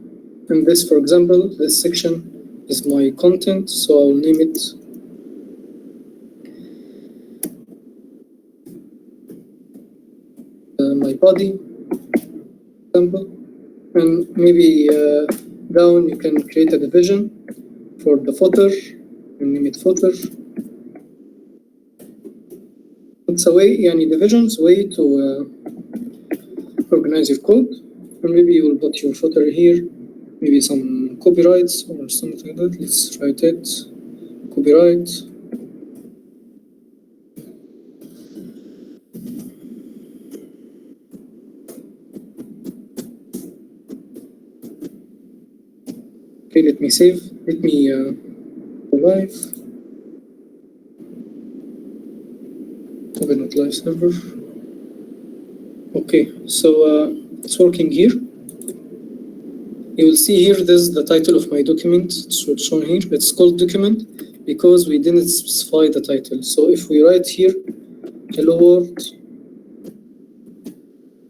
Speaker 1: And this, for example, this section is my content, so I'll name it my body example. And maybe down you can create a division for the footer and name it footer. It's a way, yani divisions, way to organize your code. And maybe you will put your footer here, maybe some copyrights or something like that. Let's write it, copyright. Okay, let me save, let me go live. Open with live server. Okay, so it's working here. You will see here this is the title of my document. It's shown here. It's called document because we didn't specify the title. So if we write here hello world,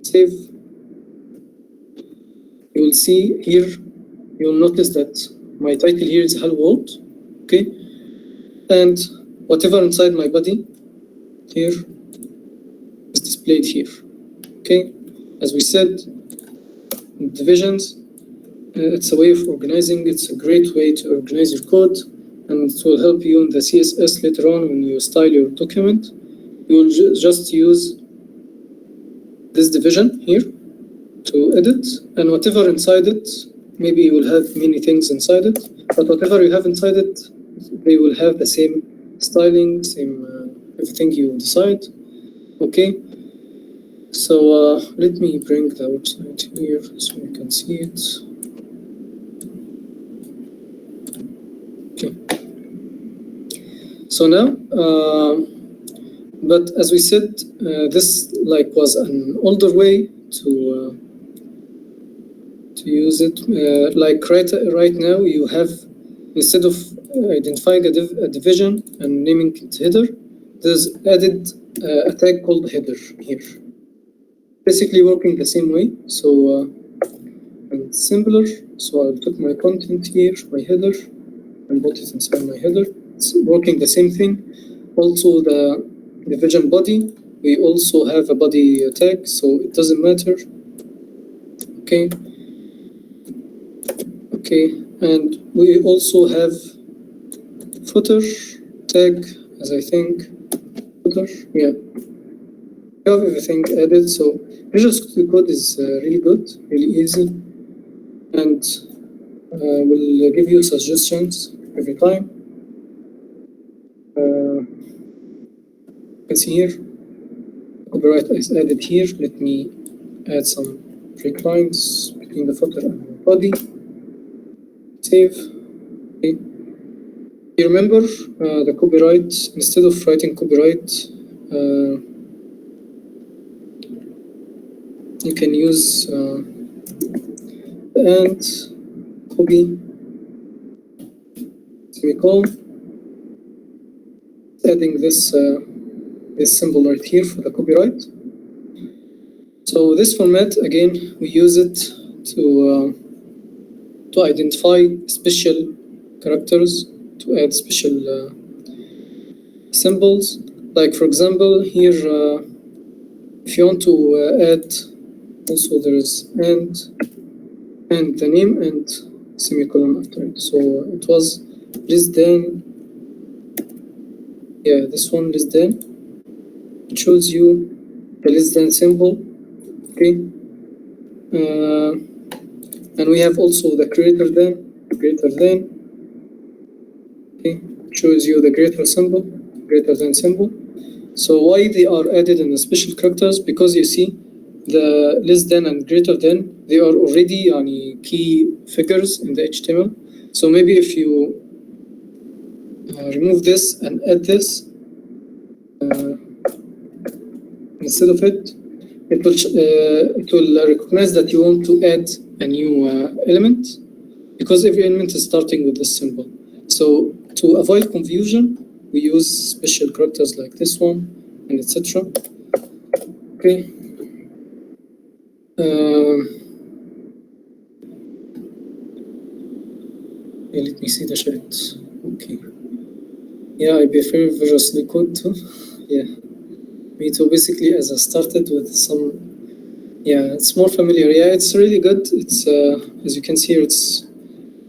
Speaker 1: save, you will see here, you will notice that my title here is hello world, okay? And whatever inside my body here is displayed here, okay? As we said, divisions, it's a way of organizing. It's a great way to organize your code, and it will help you in the CSS later on when you style your document. You will just use this division here to edit, and whatever inside it, maybe you will have many things inside it, but whatever you have inside it, they will have the same styling, same everything you decide, okay? So let me bring the website here so you can see it. Okay. So now, but as we said, this was an older way to use it. Right now, you have, instead of identifying a division and naming it header, there's added a tag called header here. Basically working the same way. So and it's simpler. So I'll put my content here, my header, and put it inside my header. It's working the same thing. Also the division body, we also have a body tag, so it doesn't matter. Okay. Okay, and we also have footer tag, as I think, footer, yeah. We have everything added, so Visual Studio Code is really good, really easy, and will give you suggestions every time. You can see here, copyright is added here. Let me add some break lines between the footer and the body. Save. Okay. You remember the copyright, instead of writing copyright, you can use and copy semicolon, adding this symbol right here for the copyright. So this format, again, we use it to identify special characters, to add special symbols. Like for example, here, if you want to add, also there is and the name and semicolon after it. So it was less than, yeah, this one less than. It shows you the less than symbol, okay? And we have also the greater than, okay? It shows you the greater than symbol. So why they are added in the special characters? Because you see, the less than and greater than, they are already key figures in the HTML. So maybe if you remove this and add this instead of it, it will recognize that you want to add a new element, because every element is starting with this symbol. So to avoid confusion, we use special characters like this one and etc. Okay. Let me see the chat. Okay. Yeah, I prefer Visual Studio Code too. Yeah. Me too. Basically, as I started with some, yeah, it's more familiar. Yeah, it's really good. It's as you can see here, it's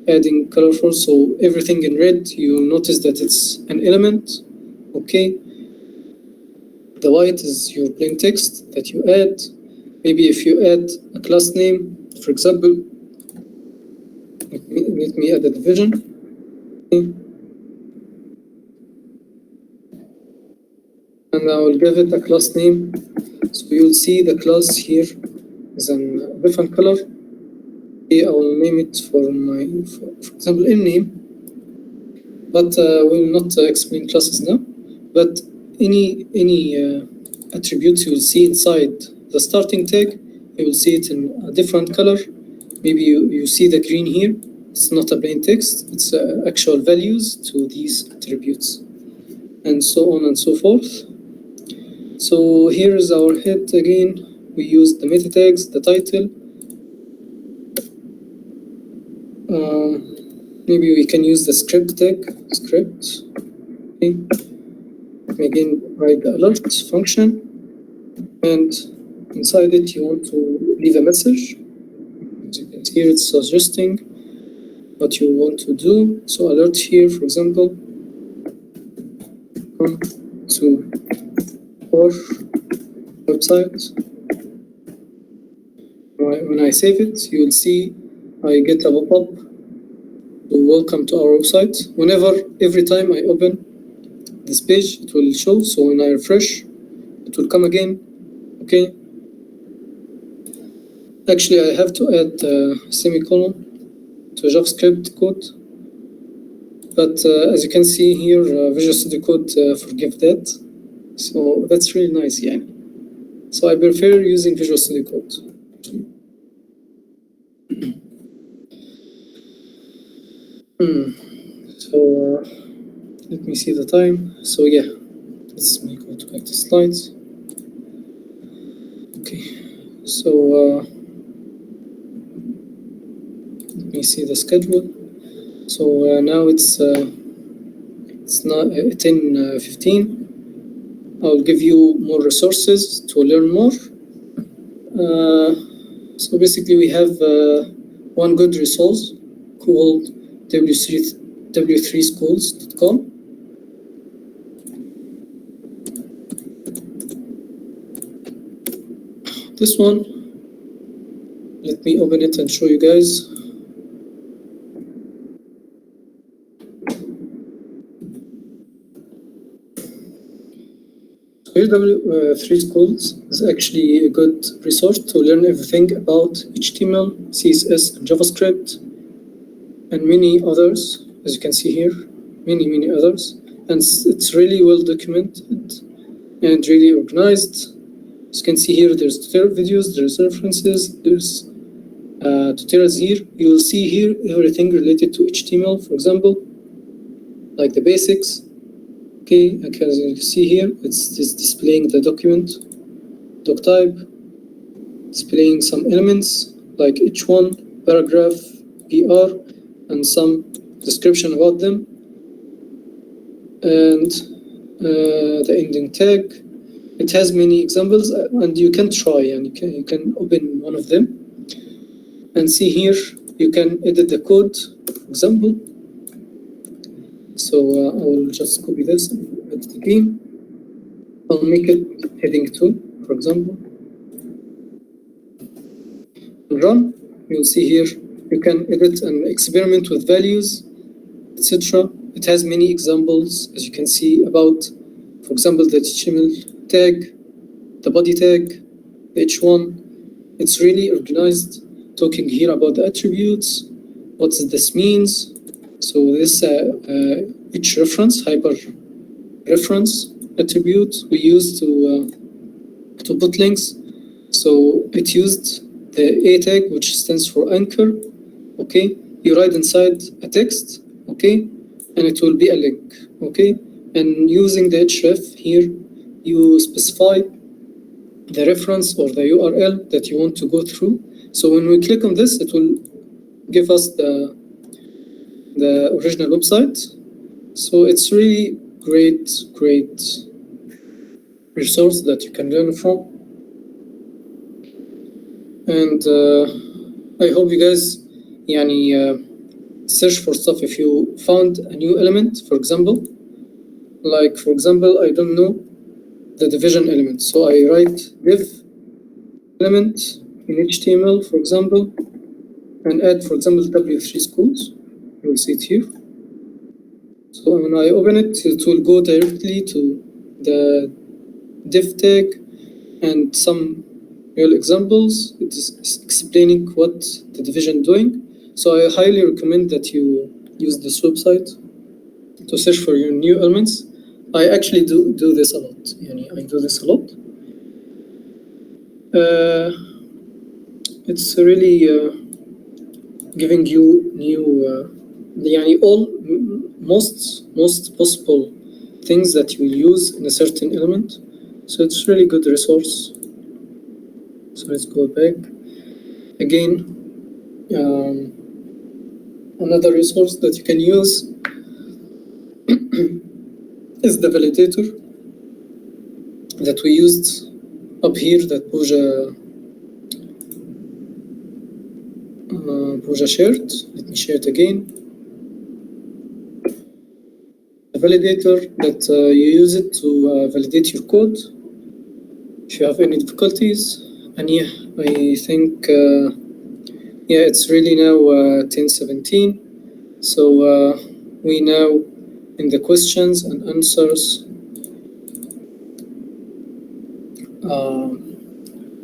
Speaker 1: adding colorful. So everything in red, you notice that it's an element. Okay. The white is your plain text that you add. Maybe if you add a class name, for example, let me add a division. Okay. And I will give it a class name. So you'll see the class here is a different color. Okay, I will name it for example, name. But we will not explain classes now. But any attributes you will see inside the starting tag, you will see it in a different color. Maybe you see the green here. It's not a plain text, it's actual values to these attributes, and so on and so forth. So here is our head again. We use the meta tags, the title. Maybe we can use the script tag, script. Okay. Again, write the alert function, and inside it you want to leave a message. As you can see here, it's suggesting what you want to do. So alert here, for example, come to our website. When I save it, you will see I get a pop-up to welcome to our website. Every time I open this page, it will show. So when I refresh, it will come again. Okay. Actually, I have to add a semicolon to JavaScript code. But as you can see here, Visual Studio Code forgive that. So that's really nice, yeah. So I prefer using Visual Studio Code. So let me see the time. So yeah, let's go to back to slides. Okay, so let me see the schedule. So now it's not 10:15. I'll give you more resources to learn more. So basically, we have one good resource called w3schools.com. This one, let me open it and show you guys. Here, W3Schools is actually a good resource to learn everything about HTML, CSS, and JavaScript, and many others, as you can see here, many others. And it's really well documented and really organized. As you can see here, there's tutorial videos, there's references, there's tutorials here. You will see here everything related to HTML, for example, like the basics. Okay, as you can see here, it's displaying the document, doc type, displaying some elements like h1, paragraph, PR, and some description about them, and the ending tag. It has many examples, and you can try, and you can open one of them and see here. You can edit the code, for example. So I will just copy this and edit it again. I'll make it heading 2, for example. And run. You'll see here you can edit and experiment with values, etc. It has many examples, as you can see, about, for example, the HTML tag, the body tag, the h1. It's really organized, talking here about the attributes, what this means. So this each reference, hyper reference attribute we use to put links. So it used the A tag, which stands for anchor. Okay, you write inside a text. Okay, and it will be a link. Okay, and using the href here, you specify the reference or the URL that you want to go through. So when we click on this, it will give us the original website. So it's really great resource that you can learn from. And I hope you guys search for stuff if you found a new element, for example. Like, for example, I don't know the division element. So I write div element in HTML, for example, and add, for example, W3Schools. You will see it here. So when I open it, it will go directly to the div tag and some real examples. It is explaining what the division doing. So I highly recommend that you use this website to search for your new elements. I actually do this a lot. I do this a lot. it's really giving you new most possible things that you use in a certain element. So it's really good resource. So let's go back again. Another resource that you can use is the validator that we used up here that Pooja shared. Let me share it again. The validator that you use it to validate your code if you have any difficulties. And yeah, I think it's really now 10:17. So we now in the questions and answers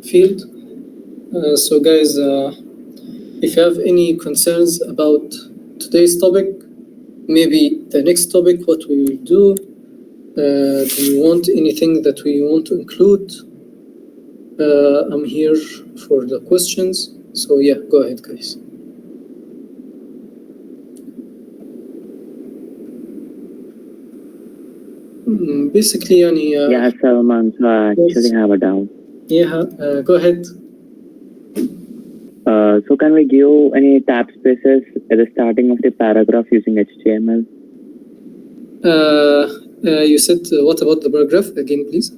Speaker 1: field. So guys, if you have any concerns about today's topic, maybe the next topic, what we will do, do you want anything that we want to include? I'm here for the questions. So yeah, go ahead, guys. Basically,
Speaker 2: yeah, Salman, so I actually have a doubt.
Speaker 1: Yeah, go ahead.
Speaker 2: So can we give any tab spaces at the starting of the paragraph using HTML?
Speaker 1: You said what about the paragraph again, please?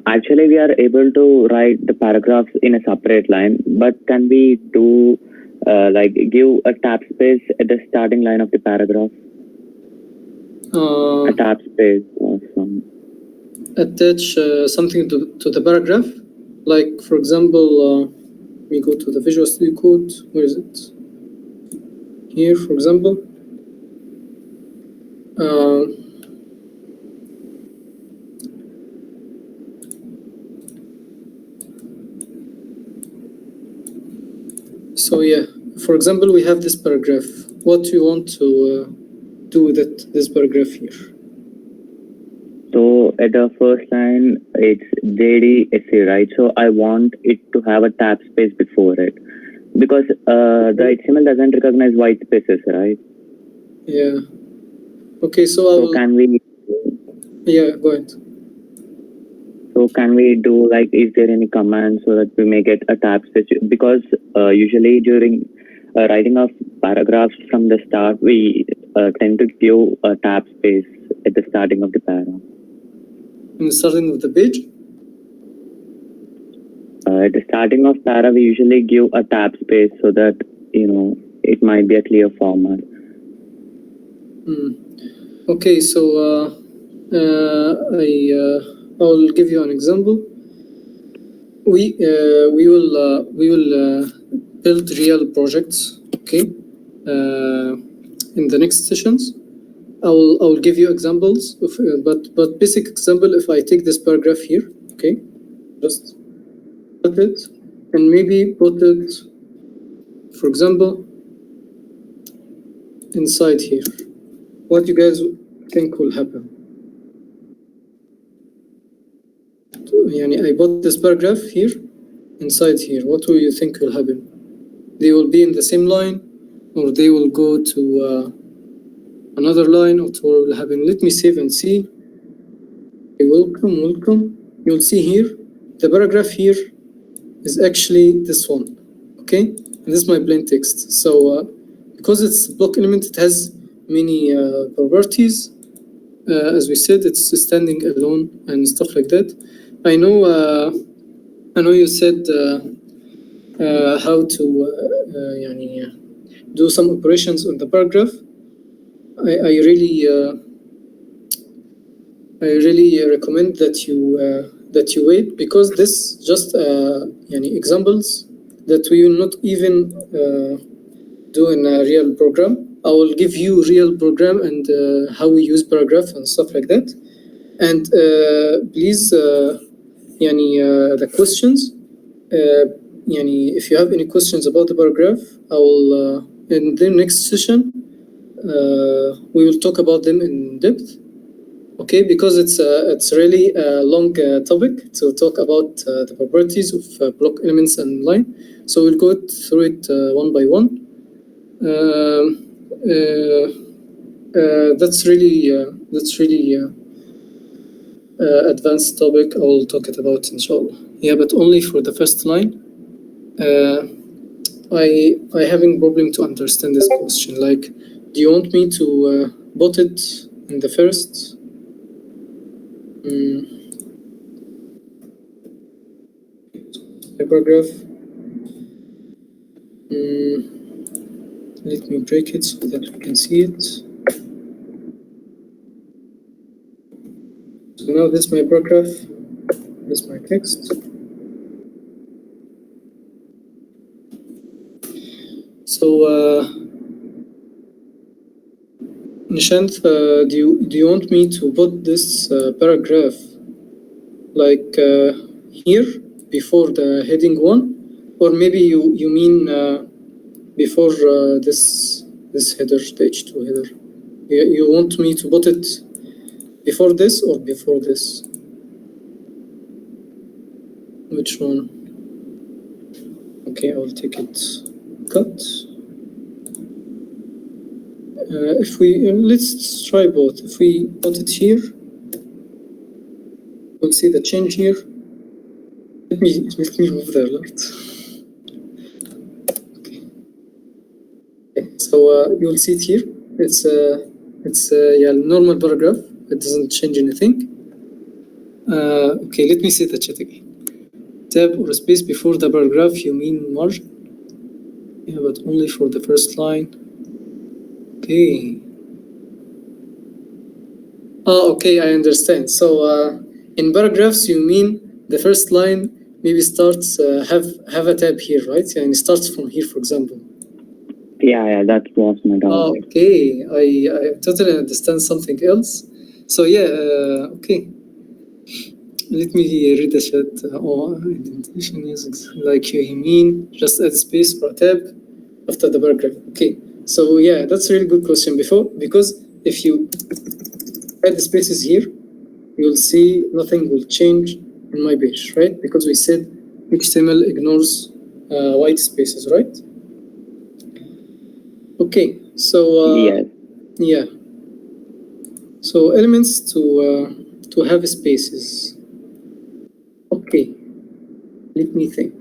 Speaker 2: Actually, we are able to write the paragraphs in a separate line, but can we do like give a tab space at the starting line of the paragraph? A tab space or some.
Speaker 1: Attach something to the paragraph, like for example, we go to the Visual Studio Code. Where is it? Here, for example. So yeah, for example, we have this paragraph. What do you want to do with it, this paragraph here?
Speaker 2: So at the first line, it's JDSC, right? So I want it to have a tab space before it, because the HTML doesn't recognize white spaces, right?
Speaker 1: Yeah. Okay, so
Speaker 2: can we?
Speaker 1: Yeah, go ahead.
Speaker 2: So can we do like, is there any command so that we may get a tab space? Because usually during writing of paragraphs from the start, we tend to give a tab space at the starting of the paragraph.
Speaker 1: In the starting of the page?
Speaker 2: At the starting of para, we usually give a tab space so that, it might be a clear format.
Speaker 1: Okay, so I will give you an example. We will build real projects. Okay, in the next sessions, I will give you examples of, but basic example. If I take this paragraph here, okay, just put it and maybe put it, for example, inside here. What you guys think will happen? I put this paragraph here, inside here. What do you think will happen? They will be in the same line, or they will go to another line, or what will happen? Let me save and see. Okay, welcome. You'll see here, the paragraph here is actually this one. Okay, and this is my plain text. So because it's a block element, it has many properties. As we said, it's standing alone and stuff like that. I know you said how to do some operations on the paragraph. I really recommend that you wait, because this just examples that we will not even do in a real program. I will give you real program and how we use paragraph and stuff like that. And please, the questions. If you have any questions about the paragraph, I will in the next session we will talk about them in depth. Okay, because it's really a long topic to talk about the properties of block elements and line. So we'll go through it one by one. That's really advanced topic. I will talk it about inshallah. Yeah, but only for the first line. I having problem to understand this question. Like, do you want me to put it in the first? Paragraph. Let me break it so that we can see it. So now this is my paragraph. This is my text. So Nishant, do you want me to put this paragraph like here before the heading 1, or maybe you mean before this header, the H2 header? You want me to put it before this or before this? Which one? Okay, I will take it cut. If we let's try both. If we put it here, we'll see the change here. Let me move the alert. Okay, so you will see it here. It's yeah, normal paragraph. It doesn't change anything. Okay, let me see the chat again. Tab or space before the paragraph, you mean margin? Yeah, but only for the first line. Okay. Oh, okay, I understand. So in paragraphs, you mean the first line maybe starts have a tab here, right? And it starts from here, for example.
Speaker 2: Yeah, that was my doubt.
Speaker 1: Oh, okay, I totally understand something else. So yeah, okay. Let me read the chat. Indentation is like you mean just add space or a tab after the paragraph. Okay, so yeah, that's a really good question because if you add the spaces here, you'll see nothing will change in my page, right? Because we said HTML ignores white spaces, right? Okay, so
Speaker 2: Yes.
Speaker 1: yeah, so elements to have spaces. Okay, let me think.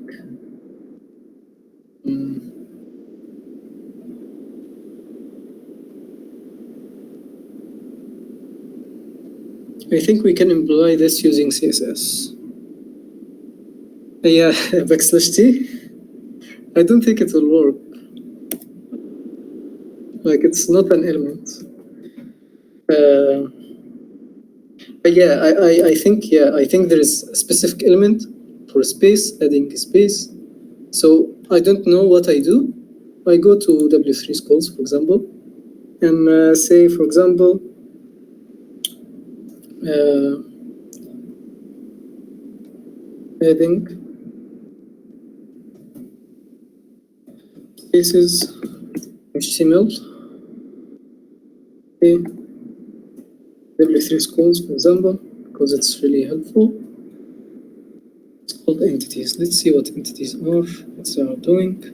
Speaker 1: I think we can employ this using CSS. Yeah, backslash T. I don't think it will work. Like, it's not an element. Yeah, I think there is a specific element for space, adding space. So I don't know what I do. I go to W3 schools, for example, and say, for example, adding spaces HTML. Okay. W3 schools, for example, because it's really helpful. It's called entities. Let's see what entities are, what they are doing.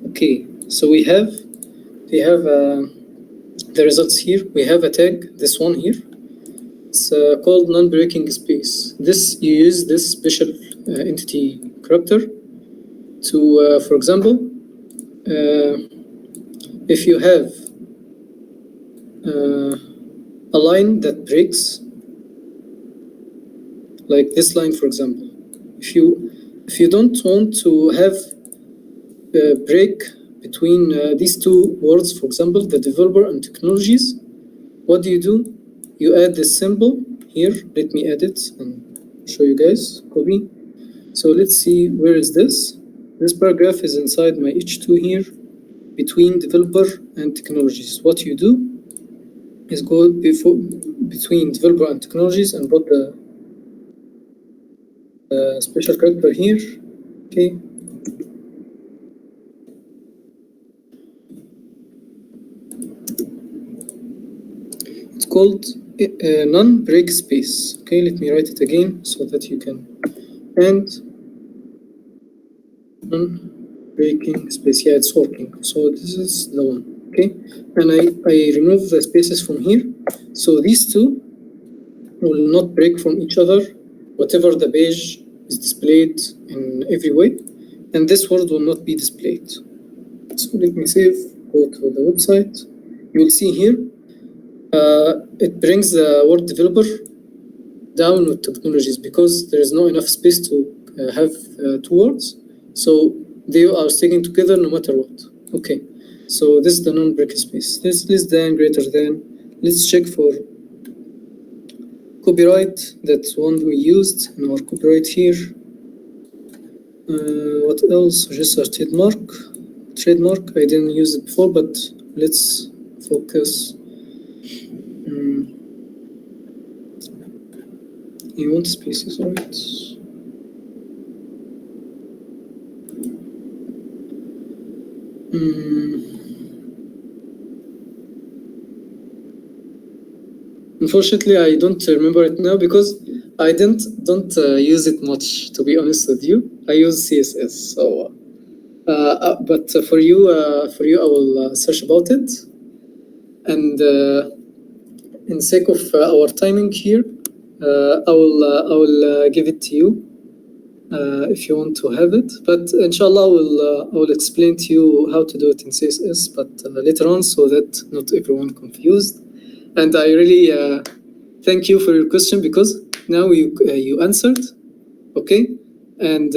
Speaker 1: Okay, so we have the results here. We have a tag, this one here. It's called non-breaking space. This you use this special entity character to, for example, if you have a line that breaks, like this line, for example, if you don't want to have a break between these two words, for example, the developer and technologies, what do? You add this symbol here. Let me add it and show you guys. Copy. So let's see, where is this? This paragraph is inside my H2 here, between developer and technologies. What you do is go between developer and technologies and put the special character here. Okay. It's called non-break space. Okay, let me write it again so that you can. And non-breaking space. Yeah, it's working. So this is the one. Okay, and I remove the spaces from here. So these two will not break from each other, whatever the page is displayed in every way, and this word will not be displayed. So let me save, go to the website. You will see here, it brings the word developer down with technologies because there is not enough space to have two words. So they are sticking together no matter what. Okay, so this is the non-break space. This less than, greater than. Let's check for copyright, that's one we used in our copyright here. What else? Register trademark. I didn't use it before, but let's focus. You want spaces, right? Unfortunately, I don't remember it now because I don't use it much, to be honest with you. I use CSS, so but for you, I will search about it. And in sake of our timing here, I will give it to you if you want to have it. But inshallah, I will explain to you how to do it in CSS, but later on, so that not everyone confused. And I really thank you for your question because now you answered, okay, and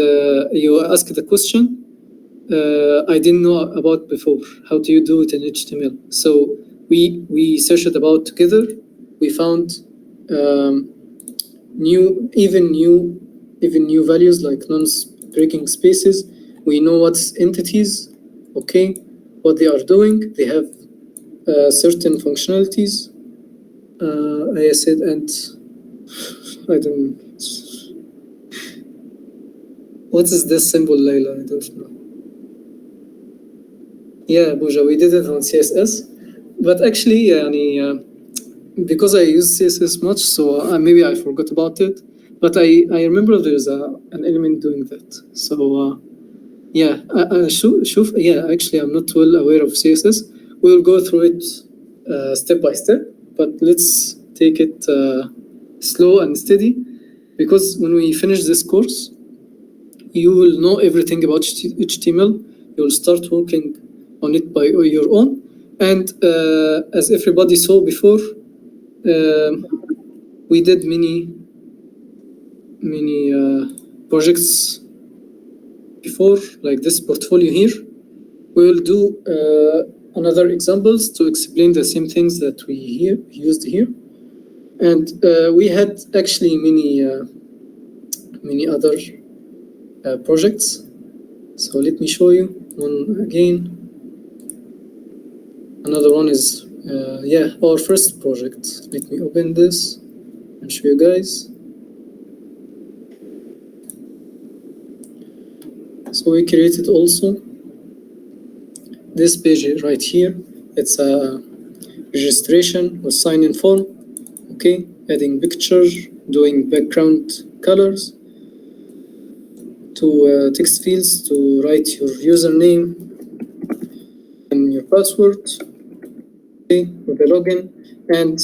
Speaker 1: you asked the question I didn't know about before. How do you do it in HTML? So we searched about together. We found even new values like non-breaking spaces. We know what's entities, okay, what they are doing. They have certain functionalities. I said, and I don't. What is this symbol, Layla? I don't know. Yeah, Buja, we did it on CSS, but actually, because I use CSS much, so maybe I forgot about it. But I remember there's an element doing that. So yeah, yeah. Actually, I'm not well aware of CSS. We'll go through it step by step, but let's take it slow and steady, because when we finish this course, you will know everything about HTML. You will start working on it by your own. And as everybody saw before, we did many projects before, like this portfolio here. We will do another examples to explain the same things that we used here. And we had actually many other projects. So let me show you one again. Another one is our first project. Let me open this and show you guys. So we created also this page right here. It's a registration with sign-in form. Okay, adding pictures, doing background colors, to text fields to write your username and your password, okay, with the login. And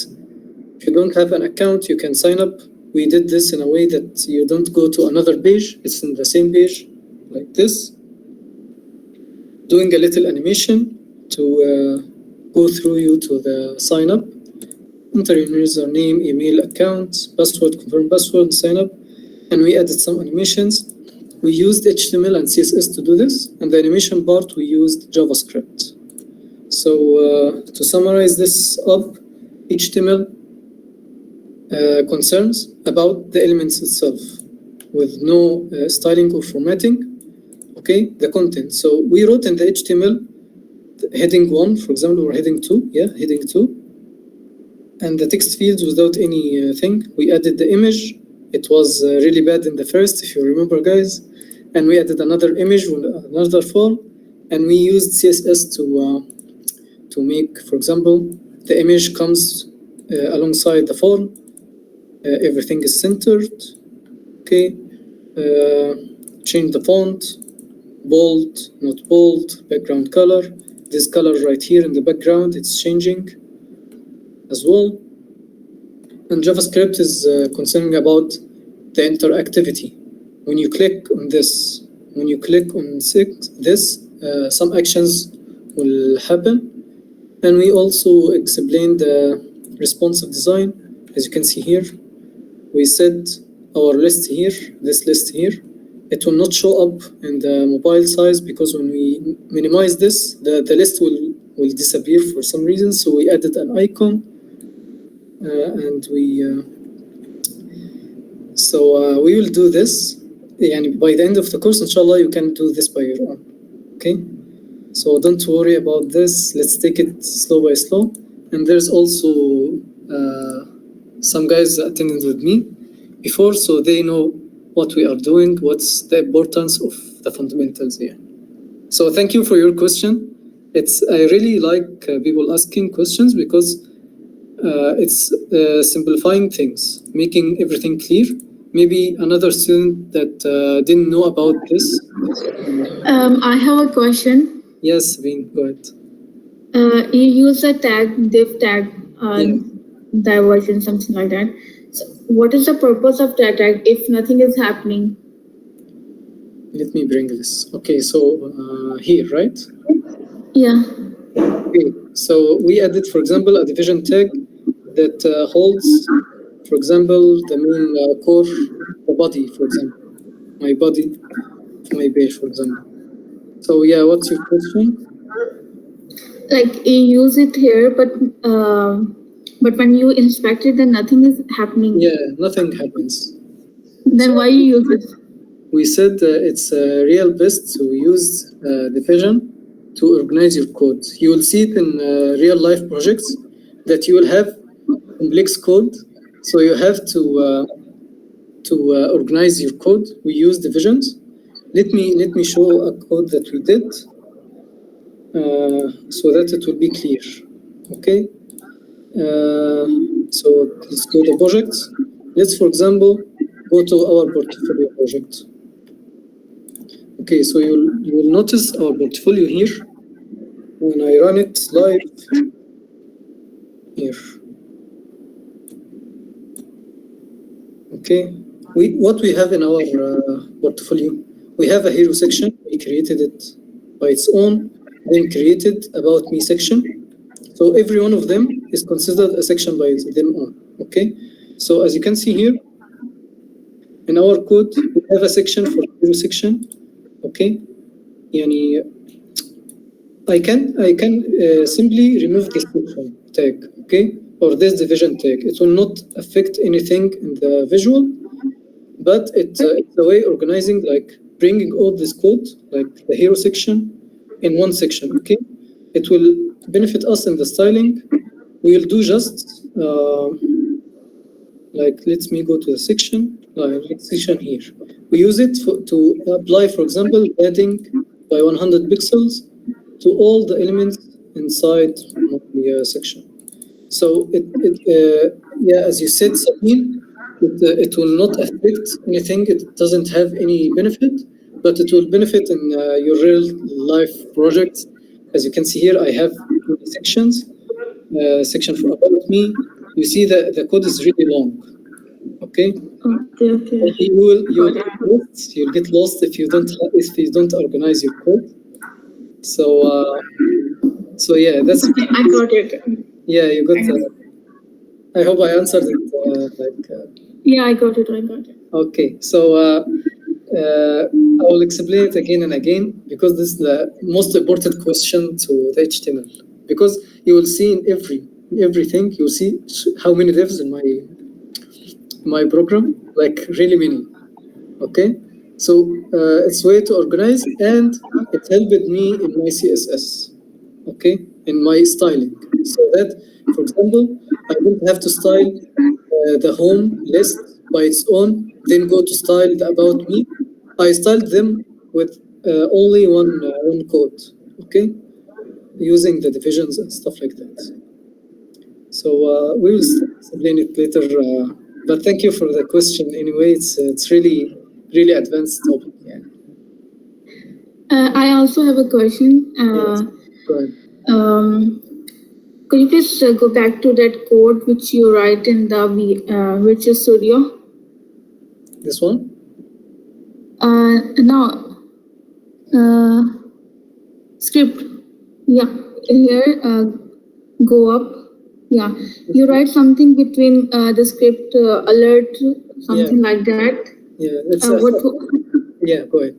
Speaker 1: if you don't have an account, you can sign up. We did this in a way that you don't go to another page, it's in the same page, like this. Doing a little animation to go through you to the sign up. Enter your username, email, account, password, confirm password, sign up. And we added some animations. We used HTML and CSS to do this, and the animation part we used JavaScript. So to summarize this up, HTML concerns about the elements itself with no styling or formatting. Okay, the content. So we wrote in the HTML heading 1, for example, or heading 2. Yeah, heading 2. And the text fields without anything. We added the image. It was really bad in the first, if you remember, guys. And we added another image with another form. And we used CSS to make, for example, the image comes alongside the form. Everything is centered. Okay. Change the font, bold, not bold, background color. This color right here in the background, it's changing as well. And JavaScript is concerning about the interactivity. When you click on this, when you click on this, some actions will happen. And we also explained the responsive design. As you can see here, we set our list here, this list here. It will not show up in the mobile size because when we minimize this, the list will disappear for some reason. So we added an icon and we will do this. And by the end of the course, inshallah, you can do this by your own. Okay. So don't worry about this. Let's take it slow by slow. And there's also some guys attending with me before, so they know what we are doing, what's the importance of the fundamentals here. So thank you for your question. I really like people asking questions because it's simplifying things, making everything clear. Maybe another student that didn't know about this.
Speaker 3: I have a question.
Speaker 1: Yes, Vin, go ahead.
Speaker 3: You use a tag, div tag, diversion, something like that. So what is the purpose of that tag if nothing is happening?
Speaker 1: Let me bring this. Okay, so here, right?
Speaker 3: Yeah.
Speaker 1: Okay, so we added, for example, a division tag that holds, for example, the main core, the body, for example, my body, my page, for example. So yeah, what's your question?
Speaker 3: Like you use it here, but when you inspect it, then nothing is happening.
Speaker 1: Yeah, nothing happens.
Speaker 3: Then why you use it?
Speaker 1: We said it's real best to use division to organize your code. You will see it in real life projects that you will have complex code. So you have to organize your code. We use divisions. Let me show a code that we did so that it will be clear. Okay. So let's go to projects. Let's, for example, go to our portfolio project. Okay, so you will notice our portfolio here. When I run it live here. Okay, what we have in our portfolio, we have a hero section. We created it by its own, then created about me section. So every one of them is considered a section by them own. Okay, so as you can see here, in our code, we have a section for hero section. Okay, يعني I can simply remove this section tag, okay, or this division tag. It will not affect anything in the visual, but it's a way organizing, like bringing all this code, like the hero section, in one section. Okay, it will benefit us in the styling. We will do just like, let me go to the section, section here. We use it to apply, for example, padding by 100 pixels to all the elements inside the section. So yeah, as you said, Sabine, it will not affect anything. It doesn't have any benefit, but it will benefit in your real life projects. As you can see here, I have sections. Section for about me. You see that the code is really long. Okay.
Speaker 3: Okay.
Speaker 1: You'll get lost if you don't organize your code. So yeah, that's.
Speaker 3: I got it.
Speaker 1: Yeah, you got. I hope I answered it.
Speaker 3: Yeah, I got it.
Speaker 1: Okay, so I will explain it again and again because this is the most important question to the HTML. Because you will see in everything, you'll see how many divs in my program, like really many. Okay, so it's a way to organize, and it helped me in my CSS. Okay, in my styling, so that, for example, I don't have to style the home list by its own, then go to style the about me. I styled them with only one code. Okay, using the divisions and stuff like that. So we will explain it later. But thank you for the question. Anyway, it's really advanced topic. Yeah.
Speaker 3: I also have a question.
Speaker 1: Yes. Go ahead.
Speaker 3: Could you please go back to that code which you write in the Visual Studio?
Speaker 1: This one?
Speaker 3: No. Script. Yeah. Here, go up. Yeah. You write something between the script alert, something like that.
Speaker 1: Yeah. It's yeah. Go ahead.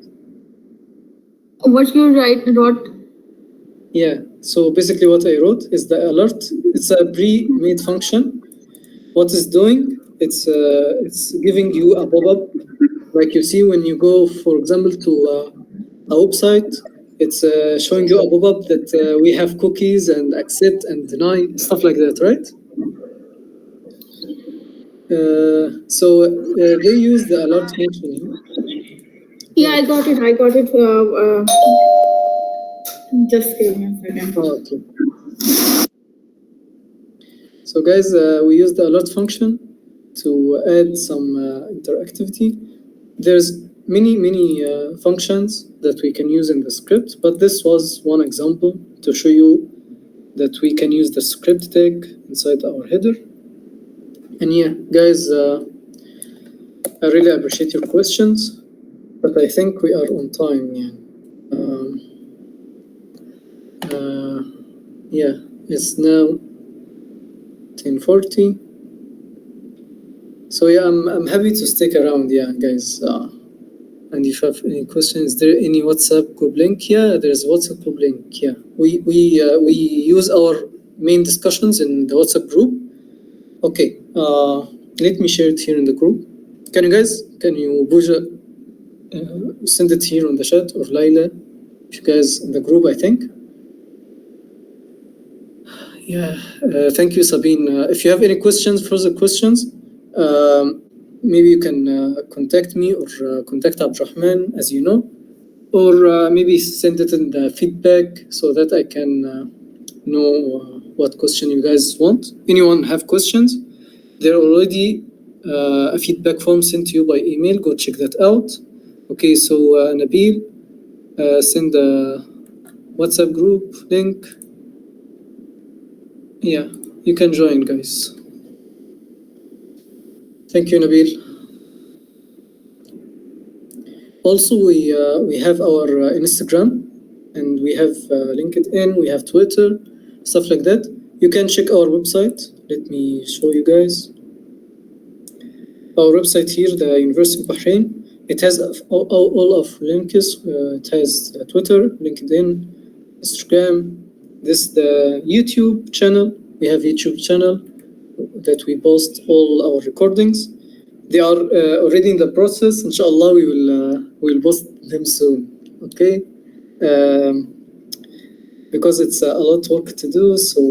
Speaker 3: What you wrote?
Speaker 1: Yeah. So basically, what I wrote is the alert. It's a pre-made function. What it's doing? It's giving you a pop-up, like you see when you go, for example, to a website. It's showing you a pop-up that we have cookies and accept and deny, stuff like that, right? So they use the alert function.
Speaker 3: Yeah, I got it. Just give me a second.
Speaker 1: Oh, okay. So guys, we use the alert function to add some interactivity. There's many functions that we can use in the script, but this was one example to show you that we can use the script tag inside our header. And yeah, guys, I really appreciate your questions, but I think we are on time. Yeah, it's now 10:40. So yeah, I'm happy to stick around. Yeah, guys. And if you have any questions, is there any WhatsApp group link? Yeah, there's a WhatsApp group link. Yeah, we use our main discussions in the WhatsApp group. Okay, let me share it here in the group. Can you Buja, send it here on the chat, or Laila, if you guys in the group, I think. Yeah, thank you, Sabine. If you have any further questions, maybe you can contact me or contact Abdurrahman, as you know, or maybe send it in the feedback so that I can know what question you guys want. Anyone have questions? There already a feedback form sent to you by email. Go check that out. Okay, so Nabil, send the WhatsApp group link. Yeah, you can join, guys. Thank you, Nabil. Also, we have our Instagram, and we have LinkedIn, we have Twitter, stuff like that. You can check our website. Let me show you guys. Our website here, the University of Bahrain, it has all of links. It has Twitter, LinkedIn, Instagram. This the YouTube channel. We have YouTube channel that we post all our recordings. They are already in the process. Inshallah, we will post them soon. Okay, because it's a lot of work to do. So